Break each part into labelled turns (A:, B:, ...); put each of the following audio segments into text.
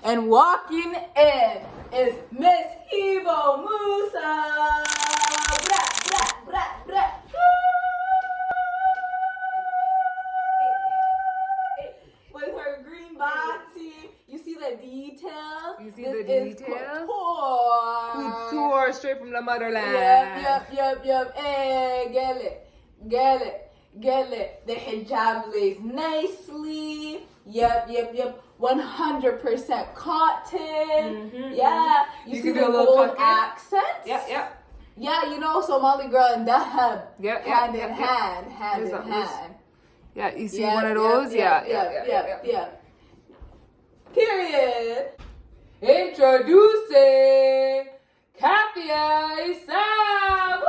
A: And walking in is Miss Evo Musa. Bra, bra, bra, bra. With her green boxy, you see the details.
B: You see the details?
A: Couture.
B: Straight from the motherland.
A: Yep. Hey, get it. The hijab lays nicely. Yep. 100% cotton.
B: Mm-hmm,
A: Yeah. You see the gold accents?
B: Yep.
A: Yeah, you know, Somali girl and Dahab. Hand in hand.
B: Yeah, you see one of those? Yeah.
A: Period. Introducing Kafia Issa. Woo!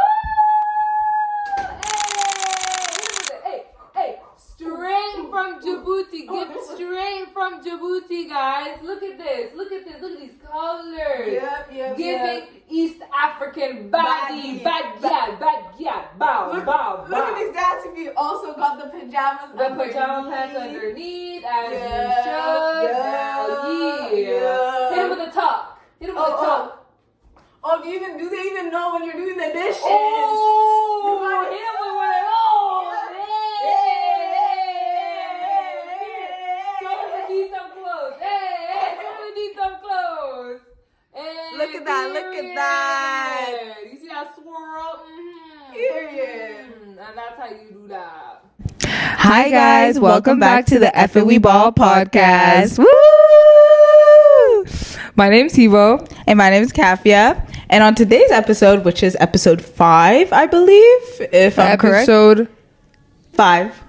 A: Hey, straight from Djibouti. Straight from Djibouti, guys. Look at this. Look at these colors. Yep. Giving East African body. Bad bow. Look at these dancing feet. Also got the pajamas. The pajama pants underneath, as you should. Yeah. Hit him with the top. Oh, do they even know when you're doing the dishes? Oh, hit him with one of those. Need some clothes. Somebody need some clothes. Hey, look at that. You see that swirl? Period. And that's how you do that.
C: Hi guys, welcome back to the F and We Ball podcast. Woo!
B: My name's Hivo.
C: And my name is Kafia. And on today's episode, which is episode 5, I believe, if I'm correct.
B: Episode
C: 5.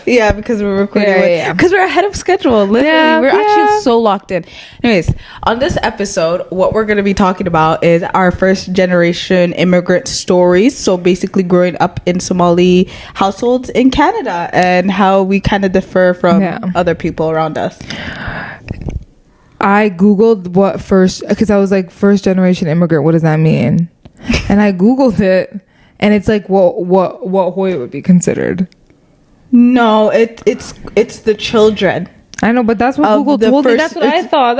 B: Yeah,
C: because we're recording. Because we're ahead of schedule. Literally, we're actually so locked in. Anyways, on this episode, what we're going to be talking about is our first generation immigrant stories. So basically growing up in Somali households in Canada and how we kind of differ from other people around us.
B: I Googled what because I was like, first generation immigrant, what does that mean? And I Googled it, and it's like, what Hoi would be considered.
C: No, it's the children.
B: I know, but that's what Google told me. That's what I thought.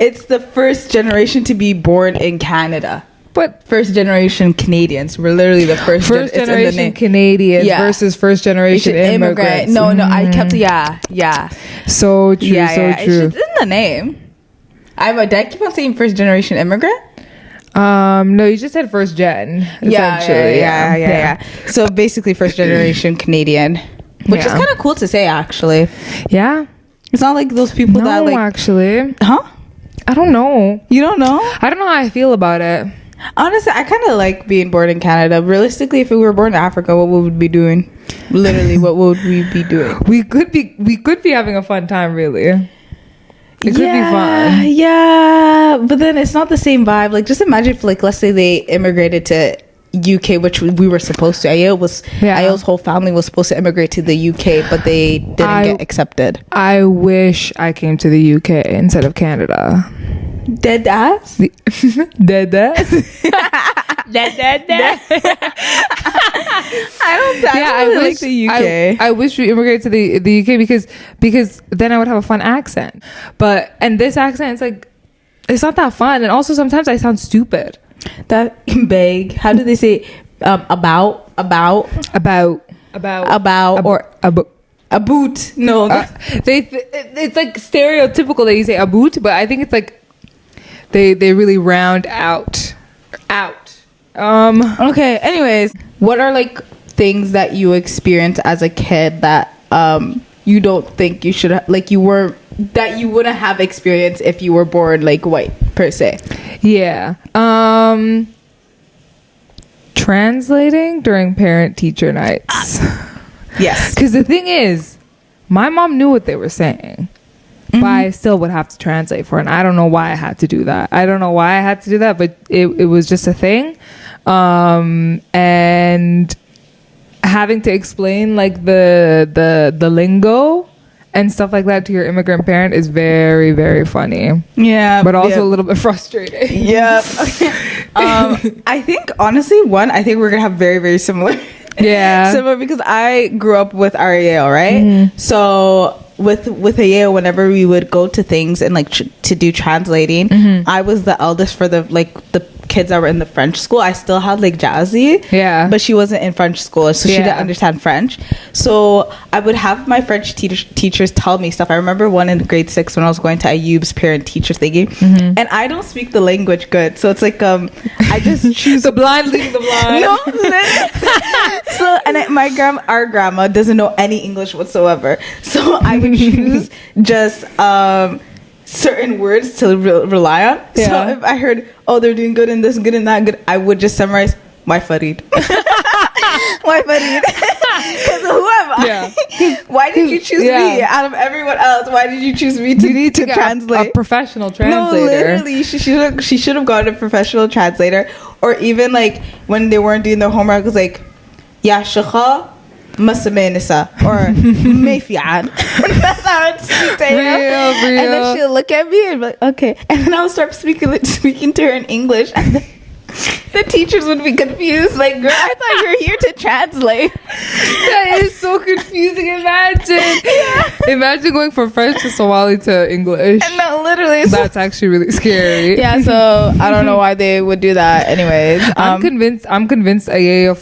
C: It's the first generation to be born in Canada.
B: But
C: first generation Canadians. We're literally the first
B: generation Canadians versus first generation immigrants.
C: No, I kept yeah.
B: So true, so true.
C: It's in the name. Did I keep on saying first generation immigrant?
B: No, you just said first gen.
C: Yeah. So basically first generation Canadian, which is kind of cool to say, actually.
B: Yeah.
C: It's not like those people that like
B: actually.
C: Huh?
B: I don't know.
C: You don't know?
B: I don't know how I feel about it.
C: Honestly, I kind of like being born in Canada. Realistically, if we were born in Africa, what would we be doing? Literally, what would we be doing?
B: We could be having a fun time, really. It could be fun.
C: Yeah, but then it's not the same vibe. Like, just imagine if, like, let's say they immigrated to UK, which we were supposed to. Ayo's whole family was supposed to immigrate to the UK, but they didn't get accepted.
B: I wish I came to the UK instead of Canada.
C: Dead ass?
B: Dead ass? Dead.
C: I don't like the UK.
B: I wish we immigrated to the UK because then I would have a fun accent. And this accent is like, it's not that fun, and also sometimes I sound stupid.
C: That vague. How do they say about or a boot? No,
B: it's like stereotypical that you say a boot, but I think it's like they really round out.
C: Okay. Anyways, what are like things that you experienced as a kid that you don't think you should that you wouldn't have experienced if you were born like white per se?
B: Yeah. Translating during parent-teacher nights.
C: Yes.
B: Because the thing is, my mom knew what they were saying, but I still would have to translate for it. And I don't know why I had to do that. But it was just a thing. And having to explain like the lingo and stuff like that to your immigrant parent is very, very funny.
C: Yeah.
B: But also a little bit frustrating.
C: Yeah. I think honestly, I think we're gonna have very, very similar.
B: Yeah.
C: Similar, because I grew up with Ariel, right? So with Ayo, whenever we would go to things and like to do translating, I was the eldest for the kids that were in the French school. I still had like Jazzy, but she wasn't in French school, so she didn't understand French. So I would have my French teachers tell me stuff. I remember one in grade 6 when I was going to Ayub's parent teacher thingy, and I don't speak the language good, so it's like I just choose
A: the blind leading the blind.
C: No, so and our grandma doesn't know any English whatsoever, so I would choose just certain words to rely on. So if I heard, oh, they're doing good in this, good in that, good, I would just summarize, my Farid. My Farid. Because who am I? Why did you choose me out of everyone else? Why did you choose me to translate?
B: A professional translator.
C: No, literally, she should have gotten a professional translator. Or even like when they weren't doing their homework, it was like, ya shakha Masamanisa or Mayfian. That's how I'd speak to her. Real. And then she'll look at me and be like, okay. And then I'll start speaking to her in English. And then the teachers would be confused. Like, girl, I thought you were here to translate.
B: That is so confusing. Imagine going from French to Somali to English.
C: And no, literally.
B: That's actually really scary.
C: Yeah, so I don't know why they would do that. Anyways.
B: I'm convinced Ayaya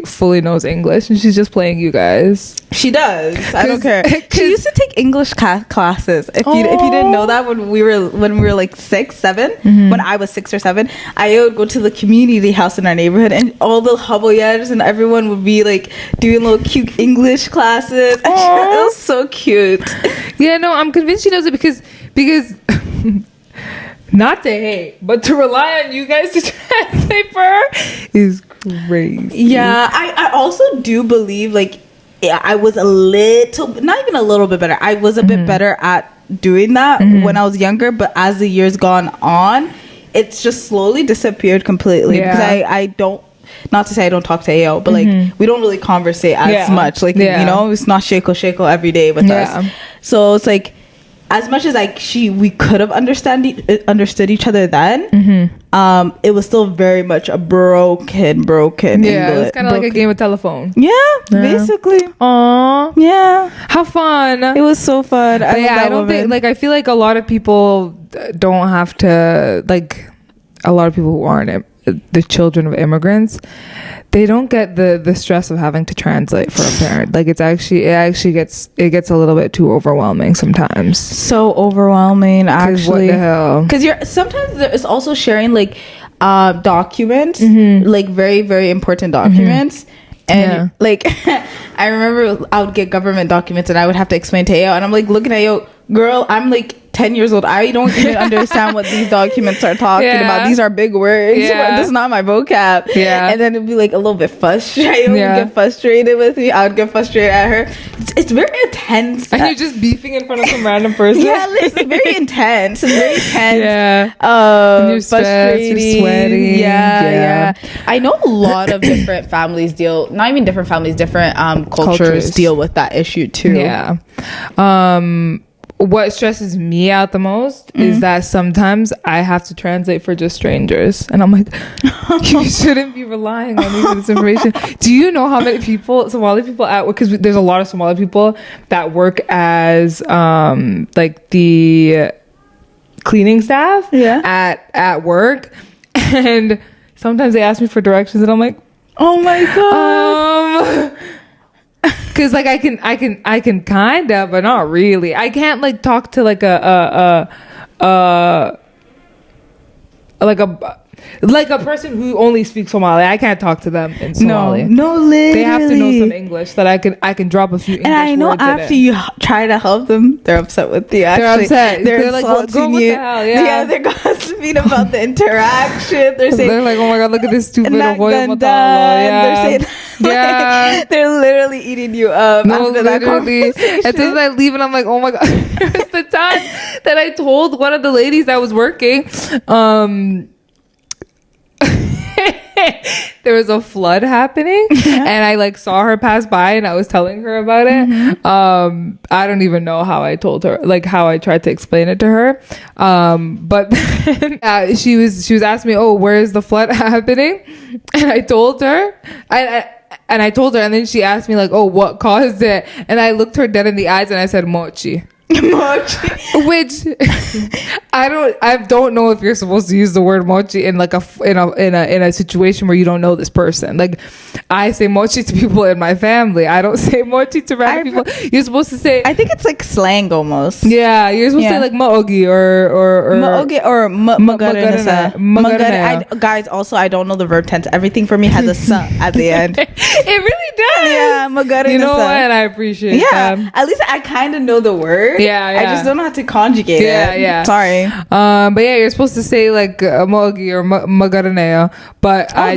B: fully knows English and she's just playing you guys.
C: She does. I don't care. She used to take English classes. If you didn't know that, when we were like 6, 7, when I was 6 or 7, I would go to the community house in our neighborhood, and all the haboyers and everyone would be like doing little cute English classes. It was so cute.
B: Yeah, no, I'm convinced she knows it because not to hate, but to rely on you guys to translate for her is crazy.
C: Yeah, I also do believe like I was not even a little bit better. I was a bit better at doing that when I was younger, but as the years gone on, it's just slowly disappeared completely because I don't, not to say I don't talk to Ayo, but like we don't really conversate as much. Like you know, it's not shako every day with us. So it's like as much as like we could have understood each other then, it was still very much a broken English.
B: It was kind of like a game of telephone.
C: Yeah, basically.
B: Aww.
C: Yeah.
B: How fun.
C: It was so fun.
B: I don't think, like, I feel like a lot of people don't have to, like, a lot of people who aren't the children of immigrants, they don't get the stress of having to translate for a parent. Like it actually gets a little bit too overwhelming sometimes. So overwhelming, actually. What the hell? Because sometimes there's also sharing like documents, like very, very important documents. And like I remember I would get government documents and I would have to explain to Ayo, and I'm like looking at Ayo, girl, I'm like 10 years old. I don't even understand what these documents are talking about. These are big words. This is not my vocab. And then it'd be like a little bit frustrated. Would get frustrated with me. I would get frustrated at her. It's very intense. And you're just beefing in front of some random person. It's very intense. It's very tense. And you're frustrating. You're sweating. Yeah. I know a lot of different families not even different families, different cultures deal with that issue too. Yeah. What stresses me out the most is that sometimes I have to translate for just strangers, and I'm like, you shouldn't be relying on this information. Do you know how many Somali people at work? Because there's a lot of Somali people that work as like the cleaning staff at work, and sometimes they ask me for directions, and I'm like, oh my god. Cause like I can kinda, but not really. I can't like talk to like a person who only speaks Somali. I can't talk to them in Somali. No, literally. They have to know some English that I can drop a few English words. And I know after you try to help them, they're upset with you. Actually, they're upset. They're like, what the hell? Yeah, they're gossiping about the interaction. They're like, oh my god, look at this stupid boy. They're saying, they're literally eating you up. No, literally. As soon as I leave, and I'm like, oh my god. It's the time that I told one of the ladies that was working, there was a flood happening and I like saw her pass by and I was telling her about it. I don't even know how I told her, like how I tried to explain it to her. But then, she was asking me, oh, where is the flood happening? And I told her, and I told her, and then she asked me like, oh, what caused it? And I looked her dead in the eyes and I said, mochi.
C: Mochi.
B: Which I don't know if you're supposed to use the word mochi in like in a situation where you don't know this person. Like, I say mochi to people in my family. I don't say mochi to random people. You're supposed to say,
C: I think it's like slang almost.
B: Yeah, you're supposed to say like maogi or
C: maogi or magarana. Guys, also I don't know the verb tense. Everything for me has a sa at the end.
B: It really does.
C: Yeah, magarana.
B: You know what? And I appreciate that.
C: At least I kind of know the word.
B: Yeah.
C: I just don't know how to conjugate it.
B: Yeah.
C: Sorry.
B: But yeah, you're supposed to say like maogi or magaraneo, but I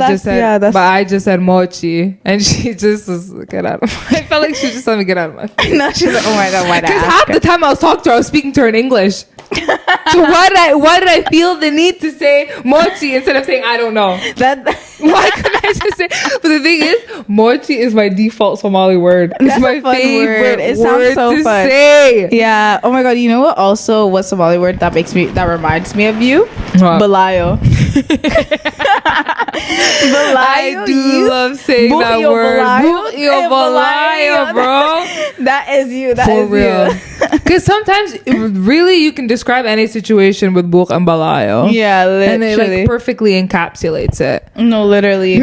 B: just said mochi, and she just was get out of. I felt like she just told me get out of my face.
C: No, she's like, oh my god, why did I ask
B: half the time I was talking to her, I was speaking to her in English. So why did I feel the need to say mochi instead of saying I don't know? Why couldn't I just say? But the thing is, mochi is my default Somali word. It's my favorite word. It sounds so fun. Say.
C: Yeah. Oh my god. You know what? Also, what Somali word that reminds me of you?
B: What?
C: Balayo.
B: I do love saying that word. Balayo, bro.
C: That is you. That
B: For
C: is
B: real.
C: you.
B: Because sometimes, really, you can describe any situation with buk and balayo.
C: Yeah, literally.
B: And it like perfectly encapsulates it.
C: No, literally.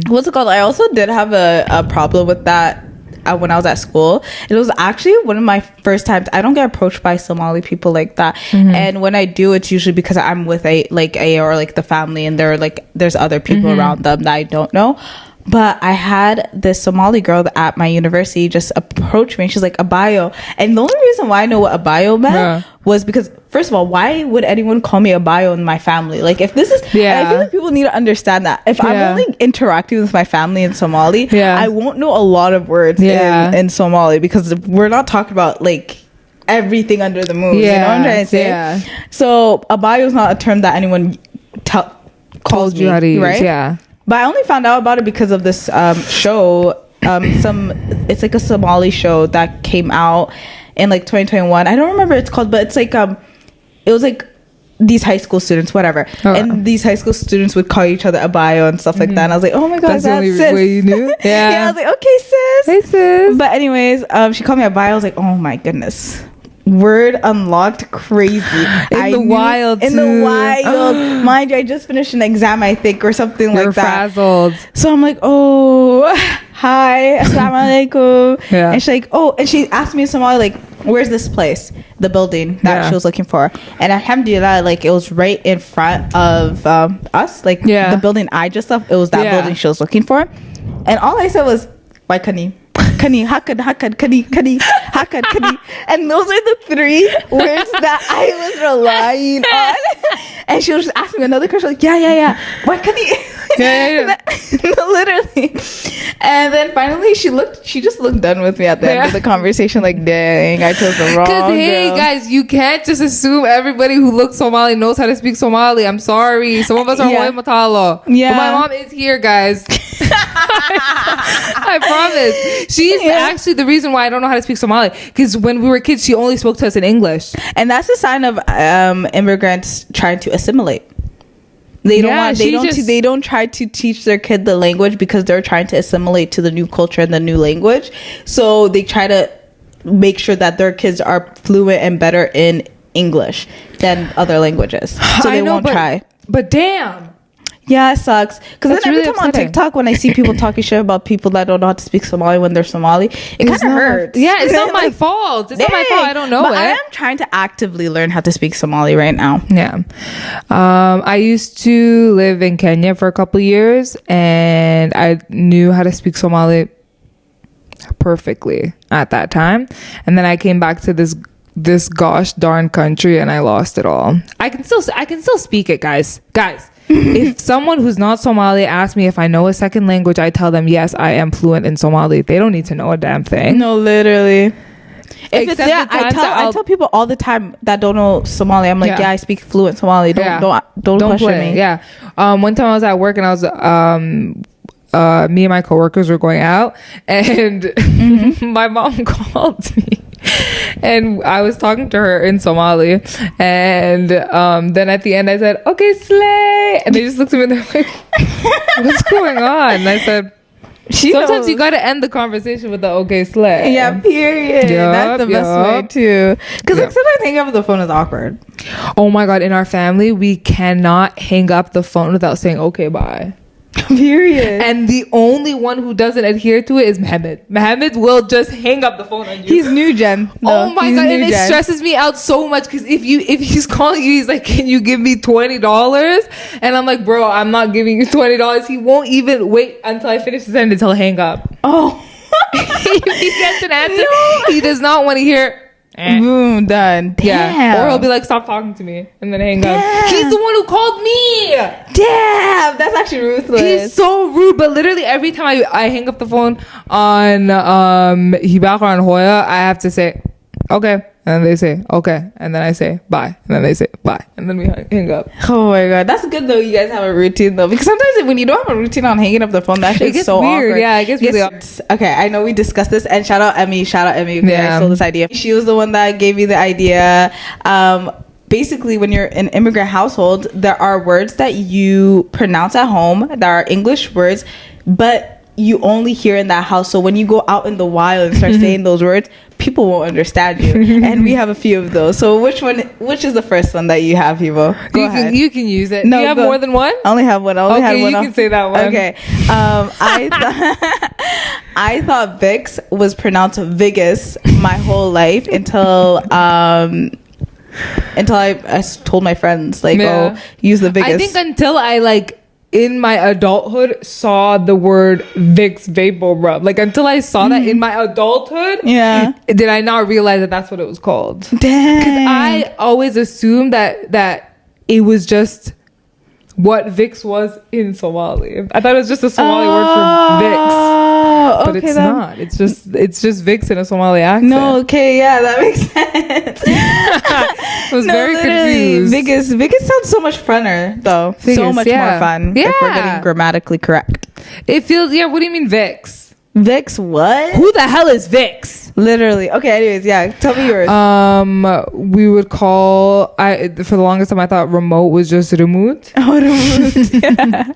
C: What's it called? I also did have a problem with that when I was at school. It was actually one of my first times. I don't get approached by Somali people like that. And when I do, it's usually because I'm with a or like the family, and there's other people around them that I don't know. But I had this Somali girl at my university just approach me, and she's like, abayo. And the only reason why I know what abayo meant was because, first of all, why would anyone call me abayo in my family? Like, if this is, and I feel like people need to understand that. If I'm only interacting with my family in Somali, I won't know a lot of words in Somali, because we're not talking about like everything under the moon. You know what I'm trying to say? Yeah. So abayo is not a term that anyone calls me, right? Yeah. But I only found out about it because of this show. It's like a Somali show that came out in like 2021. I don't remember what it's called, but it's like it was like these high school students, whatever, and these high school students would call each other abayo and stuff like that. And I was like, oh my god, that's the only way you knew. Yeah, I was like, okay, sis. Hey, sis. But anyways, she called me abayo. I was like, oh my goodness. Word unlocked crazy in the wild. Mind you, I just finished an exam, I think, or something like that. Frazzled. So I'm like, oh, hi, assalamu alaikum. And she's like, oh, and she asked me in Somali, like, where's this place, the building that she was looking for. And alhamdulillah, like, it was right in front of us, like the building I just left. It was that building she was looking for. And all I said was, why kani? Kani, hakad, kani, hakad, kani. And those are the three words that I was relying on. And she was just asking me another question, like, yeah. Why kani? No, literally. And then finally she just looked done with me at the end of the conversation, like, dang, I chose the wrong girl.
B: Hey guys, you can't just assume everybody who looks Somali knows how to speak Somali. I'm sorry, some of us are Hoy Matalo. But my mom is here, guys. I promise. She's actually the reason why I don't know how to speak Somali, because when we were kids she only spoke to us in English,
C: and that's a sign of immigrants trying to assimilate. They don't try to teach their kid the language because they're trying to assimilate to the new culture and the new language. So they try to make sure that their kids are fluent and better in English than other languages. So they won't try.
B: But damn.
C: Yeah, it sucks. Because then every time on TikTok, when I see people talking shit about people that don't know how to speak Somali when they're Somali, it kind of hurts.
B: Yeah, it's not my fault. It's not my fault. I don't know it.
C: I am trying to actively learn how to speak Somali right now.
B: Yeah. I used to live in Kenya for a couple years, and I knew how to speak Somali perfectly at that time. And then I came back to this gosh darn country, and I lost it all. I can still speak it, guys. If someone who's not Somali asks me if I know a second language, I tell them yes, I am fluent in Somali. They don't need to know a damn thing.
C: No, literally. If it's I tell people all the time that don't know Somali, I'm like, I speak fluent Somali. Don't question me.
B: Yeah. One time I was at work, and I was me and my coworkers were going out, and my mom called me. And I was talking to her in Somali, and then at the end I said, okay, slay, and they just looked at me and they're like, what's going on? And I said, Sometimes you gotta end the conversation with the okay slay.
C: Yeah, period. That's the best way too. Because like sometimes hanging up the phone is awkward.
B: Oh my god, in our family, we cannot hang up the phone without saying okay, bye.
C: Period.
B: And the only one who doesn't adhere to it is Mohammed. Mohammed will just hang up the phone on you.
C: He's new gen.
B: Oh my god, and it stresses me out so much because if he's calling you, he's like, "Can you give me $20?" And I'm like, "Bro, I'm not giving you $20." He won't even wait until I finish the sentence. He'll hang up.
C: Oh,
B: If he gets an answer, he does not want to hear.
C: Boom, done. Damn.
B: Yeah. Or he'll be like, "Stop talking to me," and then hang up. He's the one who called me.
C: Damn, that's actually ruthless.
B: He's so rude. But literally every time I hang up the phone on Hibak or on Hoya, I have to say okay, and then they say okay, and then I say bye, and then they say bye, and then we hang up.
C: Oh my god, that's good though. You guys have a routine though, because sometimes when you don't have a routine on hanging up the phone, that shit is so
B: weird.
C: awkward.
B: Yeah, it gets really awkward.
C: Okay, I know we discussed this, and shout out Emmy. Okay,
B: Yeah.
C: I stole this idea. She was the one that gave me the idea. Basically, when you're in an immigrant household, there are words that you pronounce at home that are English words, but you only hear in that house. So when you go out in the wild and start saying those words, people won't understand you. And we have a few of those. So which is the first one that you have, Hivo? Go ahead.
B: You can use it.
C: No,
B: Do you have more than one?
C: I only have one.
B: You can say that one.
C: Okay. I thought Vix was pronounced Vigus my whole life until I told my friends oh, use the Vigus.
B: I think until I in my adulthood saw the word Vicks Vapor Rub. Until I saw that in my adulthood, did I not realize that that's what it was called?
C: Damn.
B: Because I always assumed that it was just what Vicks was in Somali. I thought it was just a Somali word for Vicks. But it's not. It's just Vicks in a Somali accent.
C: No, okay, yeah, that makes sense.
B: I was very confused.
C: Vigus sounds so much funner though.
B: Vigus,
C: so much more fun.
B: Yeah.
C: If we're getting grammatically correct.
B: It feels what do you mean Vicks?
C: Vicks what?
B: Who the hell is Vicks?
C: Literally. Okay, anyways, yeah. Tell me yours.
B: We would call for the longest time I thought remote was just remote.
C: Oh, remote. Yeah.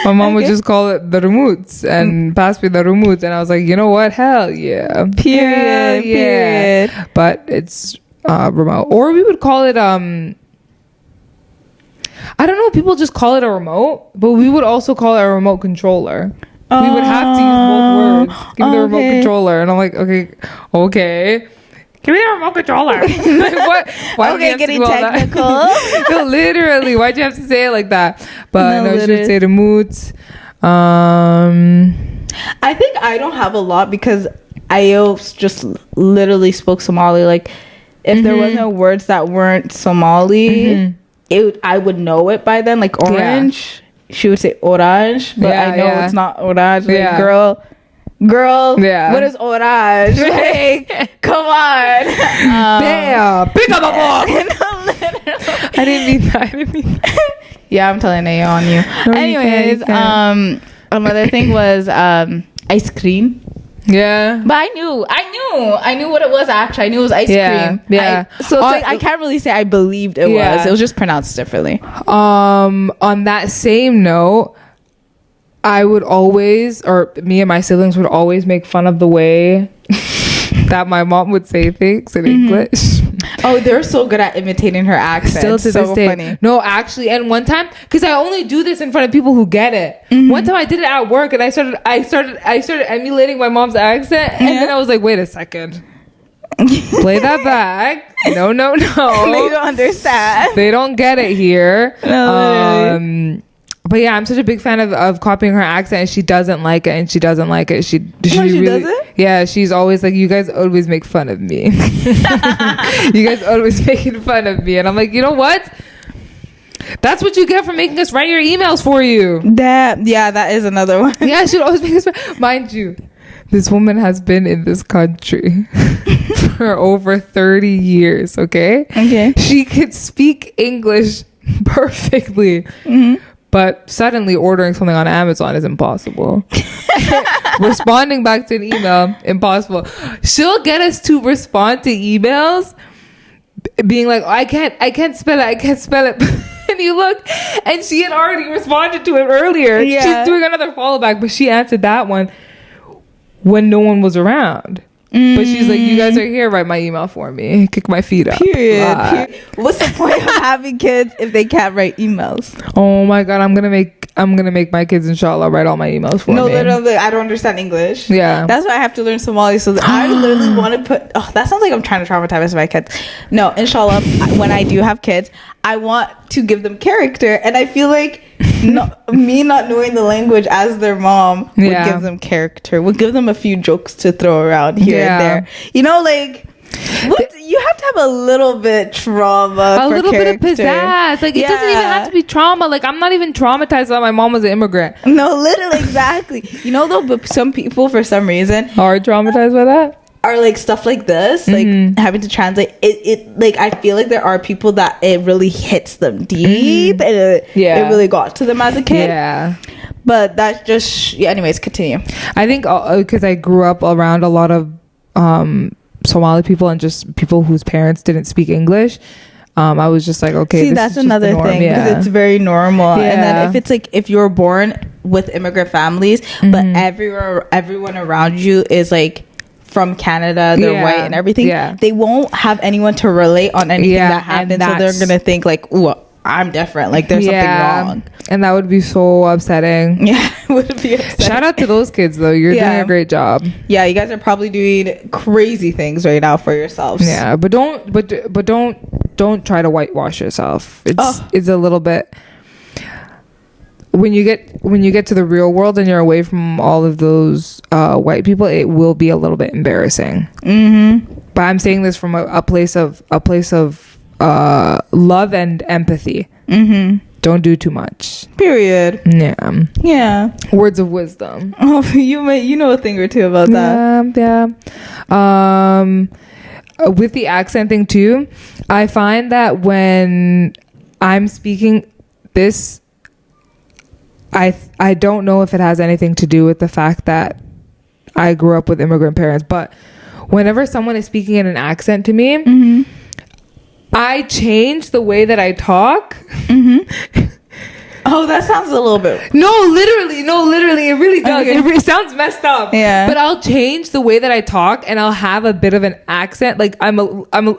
B: My mom would just call it the remotes and pass me the remote, and I was like, you know what? Hell yeah.
C: Period.
B: But it's remote. Or we would call it I don't know, people just call it a remote, but we would also call it a remote controller. We would have to use both words. Give me the remote controller. And I'm like, okay. Give me the remote controller. What? Why
C: okay, getting technical.
B: No, literally. Why'd you have to say it like that? But no, she would say remote.
C: I think I don't have a lot because I just literally spoke Somali. If there wasn't words that weren't Somali, I would know it by then. Like orange. Yeah. She would say orange, but I know it's not orange. Girl, what is orange? Come on.
B: Damn, pick up a book. I didn't mean that.
C: Yeah, I'm telling you on you. No, anyways, you can't. Another thing was ice cream.
B: Yeah,
C: but I knew what it was. Actually, I knew it was ice cream.
B: Yeah.
C: I can't really say I believed it was. It was just pronounced differently.
B: On that same note, I would always, or me and my siblings would always make fun of the way that my mom would say things in English.
C: Oh, they're so good at imitating her accent.
B: Still to this day. Funny. No, actually, and one time, because I only do this in front of people who get it. One time I did it at work, and I started emulating my mom's accent, and then I was like, wait a second. Play that back. No.
C: They don't understand.
B: They don't get it here.
C: No,
B: but yeah, I'm such a big fan of copying her accent, and she doesn't like it, She really
C: doesn't?
B: Yeah, she's always like, you guys always make fun of me. You guys always making fun of me. And I'm like, you know what? That's what you get for making us write your emails for you.
C: That is another one.
B: Yeah, she'd always make us, mind you, this woman has been in this country for over 30 years, okay?
C: Okay.
B: She could speak English perfectly. But suddenly ordering something on Amazon is impossible. Responding back to an email, impossible. She'll get us to respond to emails being like, I can't spell it. And you look, and she had already responded to it earlier. She's doing another follow back, but she answered that one when no one was around. But she's like, you guys are here, write my email for me, kick my feet up.
C: Period. What's the point of having kids if they can't write emails?
B: Oh my god, I'm gonna make my kids, inshallah, write all my emails for me.
C: No, literally, I don't understand English.
B: Yeah,
C: that's why I have to learn Somali. So I literally want to put. Oh, that sounds like I'm trying to traumatize my kids. No, inshallah, when I do have kids, I want to give them character, and I feel like me not knowing the language as their mom would give them character, would give them a few jokes to throw around here and there. You know, like. You have to have a little bit trauma,
B: a little
C: character.
B: bit of pizzazz. Like it doesn't even have to be trauma. Like I'm not even traumatized that my mom was an immigrant.
C: No, literally, exactly. You know, though, but some people for some reason
B: are traumatized by that.
C: Are like stuff like this, like having to translate it. Like I feel like there are people that it really hits them deep, and it really got to them as a kid. Yeah. But that's just anyways. Continue.
B: I think because I grew up around a lot of Somali people and just people whose parents didn't speak English. I was just like, okay.
C: See, that's another thing because it's very normal. Yeah. And then if it's like if you're born with immigrant families, but everyone around you is like from Canada, they're white and everything. Yeah. They won't have anyone to relate on anything that happens, so they're gonna think like, ooh, I'm different. Like there's something wrong.
B: And that would be so upsetting.
C: Yeah, it would be upsetting.
B: Shout out to those kids though. You're doing a great job.
C: Yeah, you guys are probably doing crazy things right now for yourselves.
B: Yeah, but don't try to whitewash yourself. It's a little bit when you get to the real world and you're away from all of those white people, it will be a little bit embarrassing. But I'm saying this from a place of love and empathy. Don't do too much. Period. Yeah. Words of wisdom.
C: Oh, you know a thing or two about that.
B: Yeah. With the accent thing too, I find that when I'm speaking this, I don't know if it has anything to do with the fact that I grew up with immigrant parents, but whenever someone is speaking in an accent to me, I change the way that I talk.
C: Oh, that sounds a little bit.
B: No, literally, it really does. Okay. It sounds messed up. Yeah. But I'll change the way that I talk, and I'll have a bit of an accent. Like I'm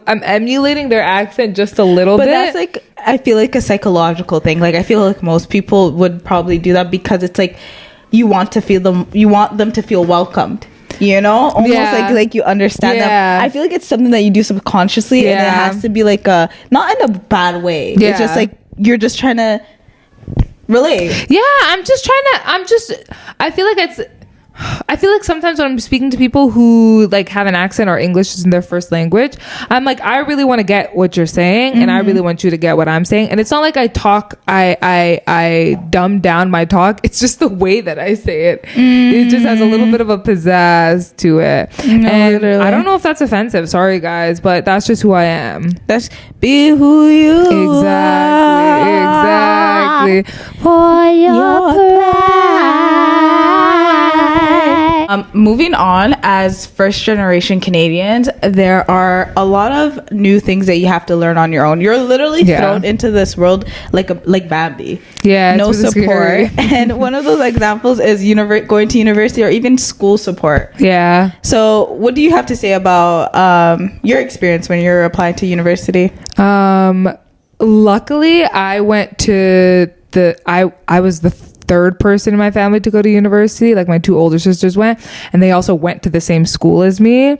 B: emulating their accent just a little bit.
C: But that's like, I feel like a psychological thing. Like I feel like most people would probably do that because it's like you want them to feel welcomed. You know, almost like you understand them. I feel like it's something that you do subconsciously, and it has to be like not in a bad way. It's just like you're just trying to relate.
B: Yeah, I feel like sometimes when I'm speaking to people who like have an accent or English isn't their first language, I'm like, I really want to get what you're saying, and I really want you to get what I'm saying. And it's not like I dumb down my talk. It's just the way that I say it. It just has a little bit of a pizzazz to it. No, and literally. I don't know if that's offensive. Sorry, guys, but that's just who I am.
C: That's be who you
B: exactly. For your pride.
C: Moving on, as first generation Canadians, there are a lot of new things that you have to learn on your own. You're literally thrown into this world like Bambi.
B: Yeah,
C: no support. And one of those examples is going to university or even school support.
B: Yeah.
C: So what do you have to say about your experience when you're applying to university?
B: Luckily, I went to I was the third person in my family to go to university. Like my two older sisters went, and they also went to the same school as me.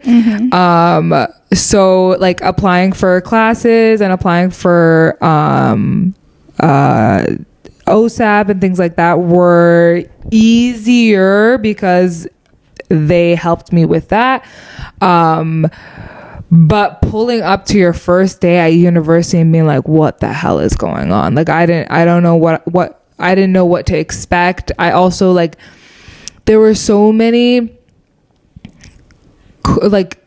B: So like applying for classes and applying for OSAP and things like that were easier because they helped me with that. But pulling up to your first day at university and being like, what the hell is going on? Like I didn't know what to expect. I also like, there were so many like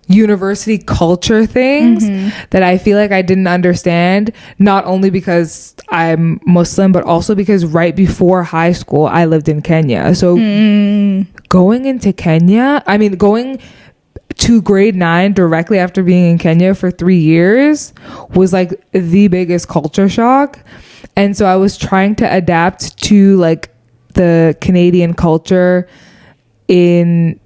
B: university culture things that I feel like I didn't understand, not only because I'm Muslim, but also because right before high school, I lived in Kenya. So going to to grade 9 directly after being in Kenya for 3 years was like the biggest culture shock. And so I was trying to adapt to like the Canadian culture in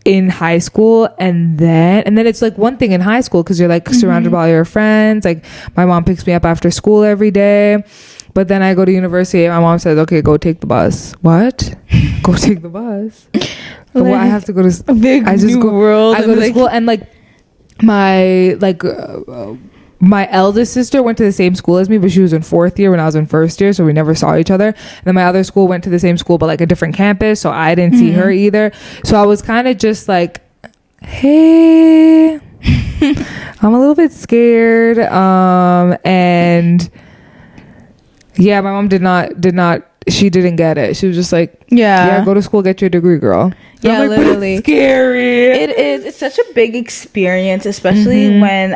B: high school, and then it's like one thing in high school because you're like surrounded by all your friends. Like my mom picks me up after school every day, but then I go to university and my mom says, okay, go take the bus. What? Go take the bus? Like, well, I have to go to
C: a big world.
B: I go to school, and like my eldest sister went to the same school as me, but she was in 4th year when I was in 1st year, so we never saw each other. And then my other school went to the same school, but like a different campus, so I didn't see her either. So I was kind of just like, hey, I'm a little bit scared. And yeah, my mom did not. She didn't get it. She was just like, yeah, go to school, get your degree, girl.
C: Yeah, like, literally.
B: It's scary.
C: It is. It's such a big experience, especially when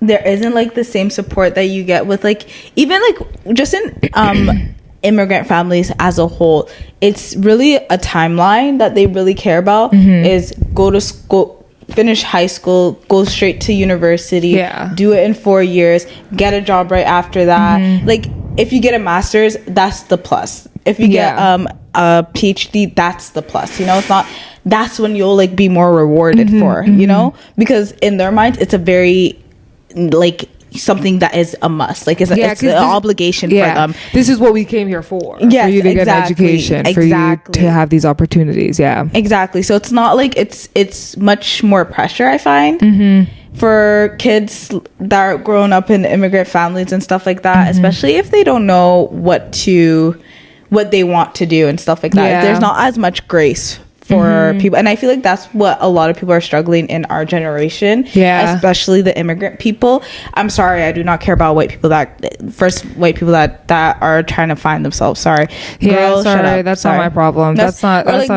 C: there isn't like the same support that you get with like even like just in immigrant families as a whole. It's really a timeline that they really care about is go to school, finish high school, go straight to university, do it in 4 years, get a job right after that. Like if you get a master's, that's the plus. If you get a PhD, that's the plus. You know, it's not, that's when you'll like be more rewarded for, you know, because in their minds it's a very like something that is a must, like it's an obligation for them. This is what we came here for. For you to get an education, for you to have these opportunities. Exactly. So it's not like it's much more pressure, I find, for kids that are grown up in immigrant families and stuff like that, especially if they don't know what they want to do and stuff like that. There's not as much grace for people, and I feel like that's what a lot of people are struggling in our generation, especially the immigrant people. I'm sorry, I do not care about white people that are trying to find themselves. Sorry, girl, shut up.
B: That's not my problem. That's not
C: like,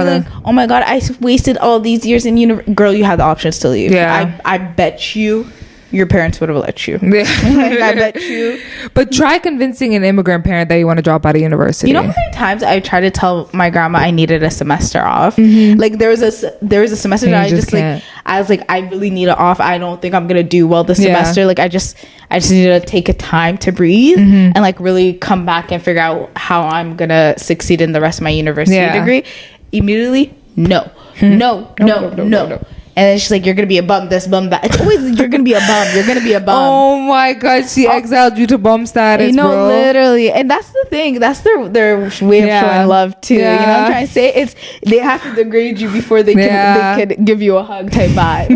C: oh my god, I wasted all these years in girl, you had the options to leave. I bet you your parents would have let you. Like, I bet you.
B: But try convincing an immigrant parent that you want to drop out of university.
C: You know how many times I tried to tell my grandma I needed a semester off? Like there was a semester that I just like, I was like, I really need it off. I don't think I'm gonna do well this semester. Like I just needed to take a time to breathe and like really come back and figure out how I'm gonna succeed in the rest of my university degree. Immediately, no. And then she's like, you're gonna be a bum this, bum that. It's always you're gonna be a bum.
B: Oh my god, she exiled you to bum status,
C: you know,
B: bro.
C: literally. And that's the thing. That's their way of showing love too. You know what I'm trying to say? It's they have to degrade you before they can give you a hug type vibe.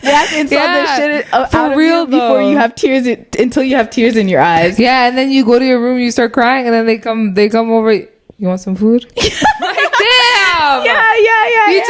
C: They have to insult their shit out of you before you have tears until you have tears in your eyes.
B: Yeah, and then you go to your room, you start crying, and then they come over. You want some food? Like, damn. You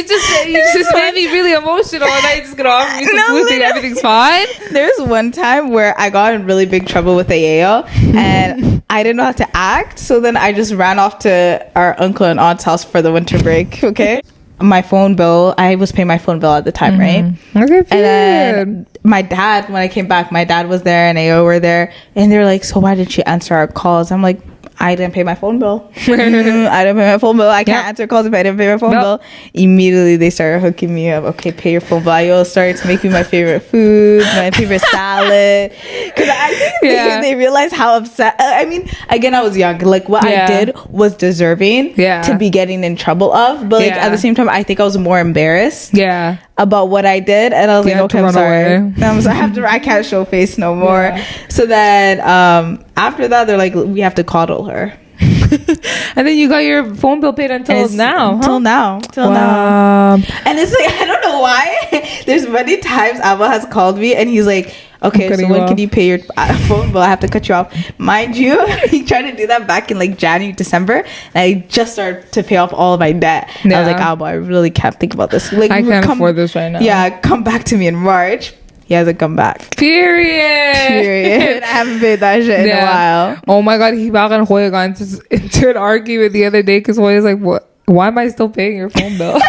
B: just made me really emotional, and now you're just gonna offer me some food and everything's fine.
C: There's one time where I got in really big trouble with AAO, and I didn't know how to act, so then I just ran off to our uncle and aunt's house for the winter break. Okay. My phone bill, I was paying my phone bill at the time, right?
B: Okay,
C: and then my dad, when I came back, my dad was there and AO were there, and they're like, so why didn't you answer our calls? I'm like, I didn't pay my phone bill. I didn't pay my phone bill. I can't answer calls if I didn't pay my phone bill. Immediately they started hooking me up. Okay, pay your phone bill. I started to make me my favorite food, my favorite salad. Because I think they realized how upset. I mean, again, I was young. Like what I did was deserving to be getting in trouble of. But like at the same time, I think I was more embarrassed. About what I did, and I was like, okay, I'm sorry. I can't show face no more. So then after that, they're like, we have to coddle her.
B: And then you got your phone bill paid until now.
C: Till now. And it's like, I don't know why. There's many times Abba has called me and he's like, okay, so when can you pay your phone bill? I have to cut you off. Mind you, he tried to do that back in like January, December, and I just started to pay off all of my debt. I was like, Abba, I really can't think about this. Like,
B: I can't afford this right now.
C: Yeah, come back to me in March. He hasn't come back.
B: Period.
C: I haven't paid that shit in a while.
B: Oh my god, he back and Hoya got into an argument the other day because Hoya's like, what? Why am I still paying your phone bill?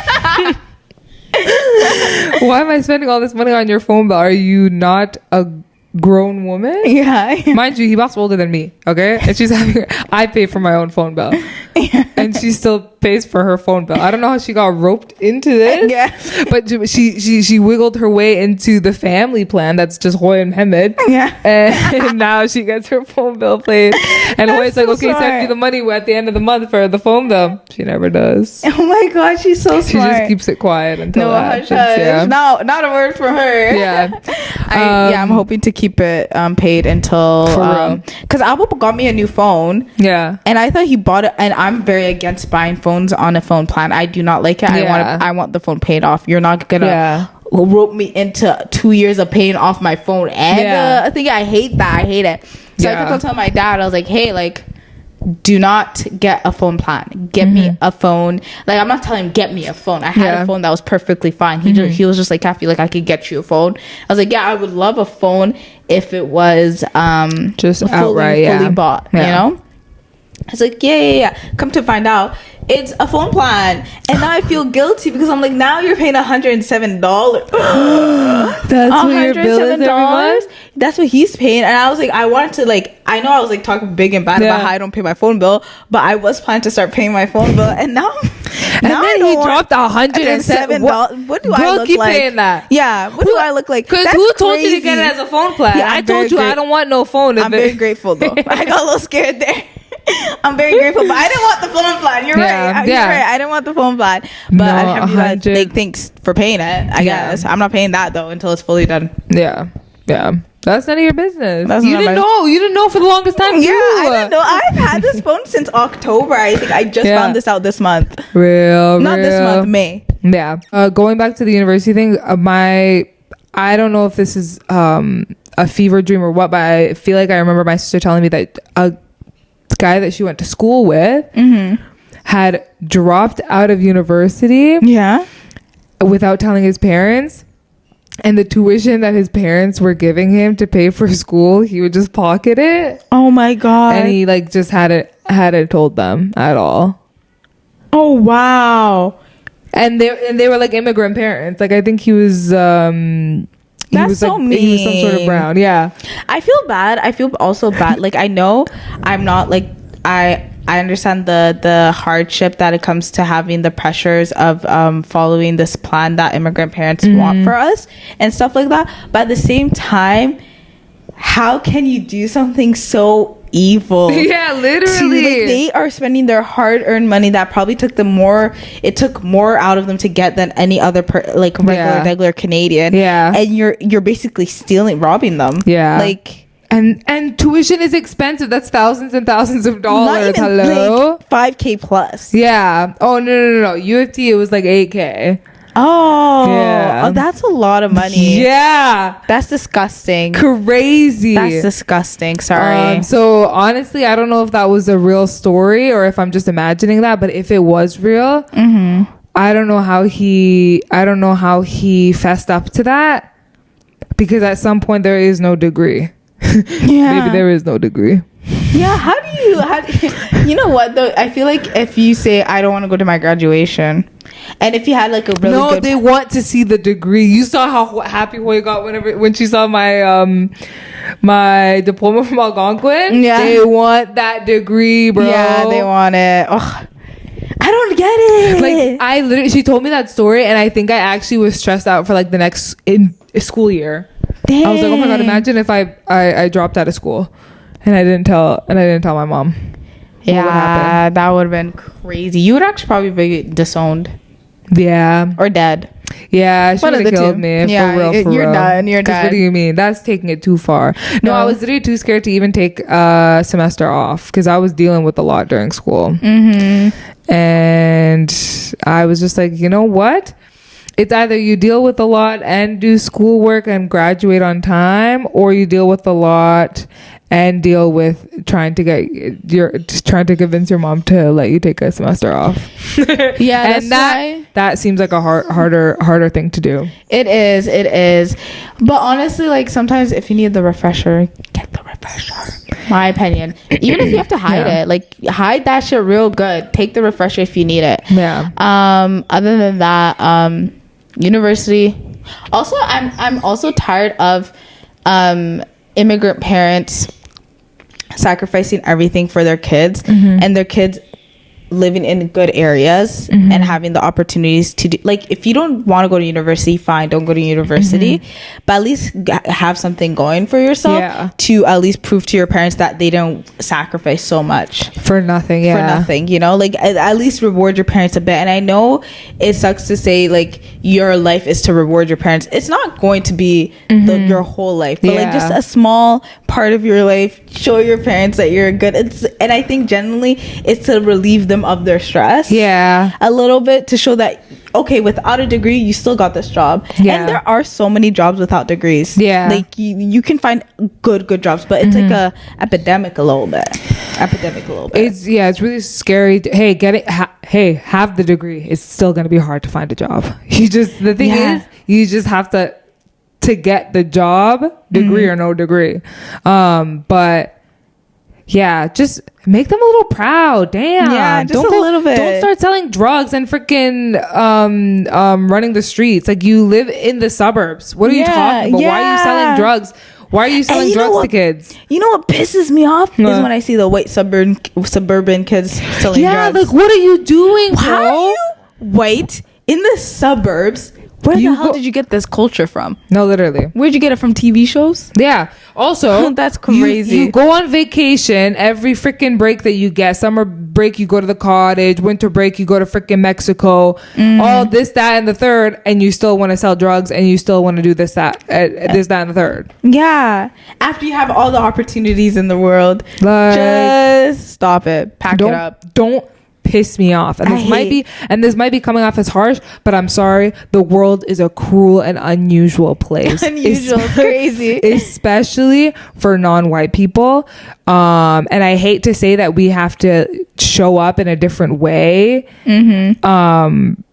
B: Why am I spending all this money on your phone bill? Are you not a grown woman?
C: Yeah.
B: Mind you, he was older than me, okay? And she's having, I pay for my own phone bill. and she still pays for her phone bill. I don't know how she got roped into this.
C: Yeah.
B: But she wiggled her way into the family plan that's just Hoy and Mohammed.
C: Yeah.
B: And now she gets her phone bill paid. And Hoy's like, okay, send me the money at the end of the month for the phone bill. She never does.
C: Oh my god, she's so smart.
B: She just keeps it quiet until
C: no,
B: that happens.
C: Yeah. No, not a word for her.
B: Yeah.
C: I'm hoping to keep it paid until because Abu got me a new phone.
B: Yeah.
C: And I thought he bought it, and I'm very against buying phones on a phone plan. I do not like it. I want the phone paid off. You're not gonna rope me into 2 years of paying off my phone. And I think I hate that. I hate it. So I kept on telling my dad, I was like, hey, like, do not get a phone plan. Get me a phone. Like, I'm not telling him get me a phone. I had a phone that was perfectly fine. He was just like, Kathy, like, I could get you a phone. I was like, yeah, I would love a phone if it was
B: just fully
C: bought. You know. I was like, yeah. Come to find out, it's a phone plan, and now I feel guilty because I'm like, now you're paying $107.
B: That's what your bill is every month?
C: That's what he's paying. And I was like, I wanted to, like, I know I was like talking big and bad about how I don't pay my phone bill, but I was planning to start paying my phone bill, and now
B: then he dropped $107.
C: What do I look
B: keep
C: like?
B: paying that.
C: Yeah, what do I look like?
B: Because who told you to get it as a phone plan?
C: Yeah,
B: I told you I don't want no phone.
C: I'm very grateful though. I got a little scared there. I'm very grateful, but I didn't want the phone plan. You're right. You're right. I didn't want the phone plan, but alhamdulillah, like, thanks for paying it. I guess I'm not paying that though until it's fully done.
B: Yeah. That's none of your business.
C: You didn't know.
B: You didn't know for the longest time.
C: Yeah, I didn't know. I've had this phone since October. I think I just found this out this month.
B: Not
C: this month, May.
B: Yeah. Going back to the university thing, I don't know if this is a fever dream or what, but I feel like I remember my sister telling me that a guy that she went to school with had dropped out of university without telling his parents, and the tuition that his parents were giving him to pay for school, he would just pocket it.
C: Oh my god.
B: And he like just hadn't told them at all.
C: Oh wow.
B: And they were like immigrant parents. Like, I think he was
C: that's so mean.
B: He was some sort of brown. Yeah.
C: I feel bad. I feel also bad. Like, I know I'm not like, I understand the hardship that it comes to having the pressures of following this plan that immigrant parents want for us and stuff like that. But at the same time, how can you do something so evil?
B: Yeah, literally.
C: They are spending their hard-earned money that probably took more out of them to get than any other regular Canadian. Yeah. And you're basically robbing them.
B: Yeah.
C: Like,
B: and tuition is expensive. That's thousands and thousands of dollars. Hello,
C: like $5,000 plus.
B: Yeah. Oh no. U of T, it was like $8,000.
C: Oh, yeah. Oh, that's a lot of money.
B: Yeah,
C: that's disgusting.
B: Crazy.
C: That's disgusting. Sorry.
B: So honestly, I don't know if that was a real story or if I'm just imagining that. But if it was real, I don't know how he fessed up to that, because at some point there is no degree. Maybe there is no degree.
C: Yeah, how do you know what though? I feel like if you say I don't want to go to my graduation, and if you had like a really good,
B: they want to see the degree. You saw how happy Hoy got when she saw my my diploma from Algonquin. Yeah, they want that degree, bro.
C: Yeah, they want it. Ugh. I don't get it.
B: Like, she told me that story, and I think I actually was stressed out for like the next school year. Dang. I was like, oh my god, imagine if I dropped out of school and I didn't tell my mom.
C: Yeah, that would have been crazy. You would actually probably be disowned.
B: Yeah.
C: Or dead.
B: Yeah, she would have killed me.
C: Yeah,
B: for real.
C: You're done. You're done.
B: What do you mean? That's taking it too far. No, I was literally too scared to even take a semester off because I was dealing with a lot during school. And I was just like, you know what? It's either you deal with a lot and do schoolwork and graduate on time, or you deal with a lot and deal with trying to convince your mom to let you take a semester off.
C: Yeah,
B: and that seems like a harder thing to do.
C: It is. But honestly, like, sometimes if you need the refresher, get the refresher. My opinion. Even if you have to hide it, like, hide that shit real good. Take the refresher if you need it.
B: Yeah.
C: Other than that, university. Also, I'm also tired of immigrant parents sacrificing everything for their kids, and their kids living in good areas and having the opportunities to do, like, if you don't want to go to university, fine, don't go to university, but at least have something going for yourself to at least prove to your parents that they don't sacrifice so much
B: for nothing.
C: For nothing, you know, like at least reward your parents a bit. And I know it sucks to say like your life is to reward your parents. It's not going to be your whole life, but like just a small part of your life. Show your parents that you're good. And I think generally it's to relieve them of their stress a little bit, to show that okay, without a degree you still got this job. And there are so many jobs without degrees. Like you can find good jobs, but it's like a epidemic a little bit. It's
B: really scary. Have the degree. It's still going to be hard to find a job. The thing is, you just have to get the job, degree or no degree. But yeah, just make them a little proud. Damn.
C: Yeah, just a little bit.
B: Don't start selling drugs and freaking running the streets. Like, you live in the suburbs. What are you talking about? Why are you selling drugs? Why are you selling drugs to kids?
C: You know what pisses me off is when I see the white suburban kids selling drugs.
B: Yeah, like, what are you doing, bro?
C: How are you white in the suburbs? Where the hell did you get this culture from?
B: No, literally.
C: Where'd you get it from? TV shows?
B: Yeah. Also,
C: that's crazy.
B: You go on vacation every freaking break that you get. Summer break, you go to the cottage. Winter break, you go to freaking Mexico. All this, that, and the third, and you still want to sell drugs, and you still want to do this, that, this, that, and the third.
C: Yeah. After you have all the opportunities in the world, like, just stop it. Pack it up.
B: Don't piss me off. And this might be coming off as harsh, but I'm sorry, the world is a cruel and unusual place.
C: Crazy,
B: especially for non-white people. And I hate to say that we have to show up in a different way, and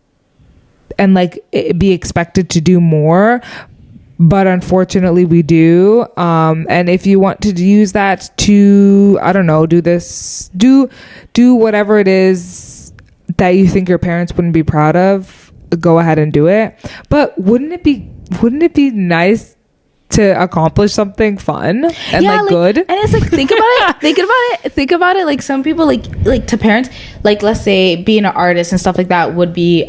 B: like be expected to do more, but unfortunately we do. And if you want to use that to, I don't know, do whatever it is that you think your parents wouldn't be proud of, go ahead and do it. But wouldn't it be nice to accomplish something fun and good?
C: And it's like, think about it, like, some people like to parents, like, let's say being an artist and stuff like that would be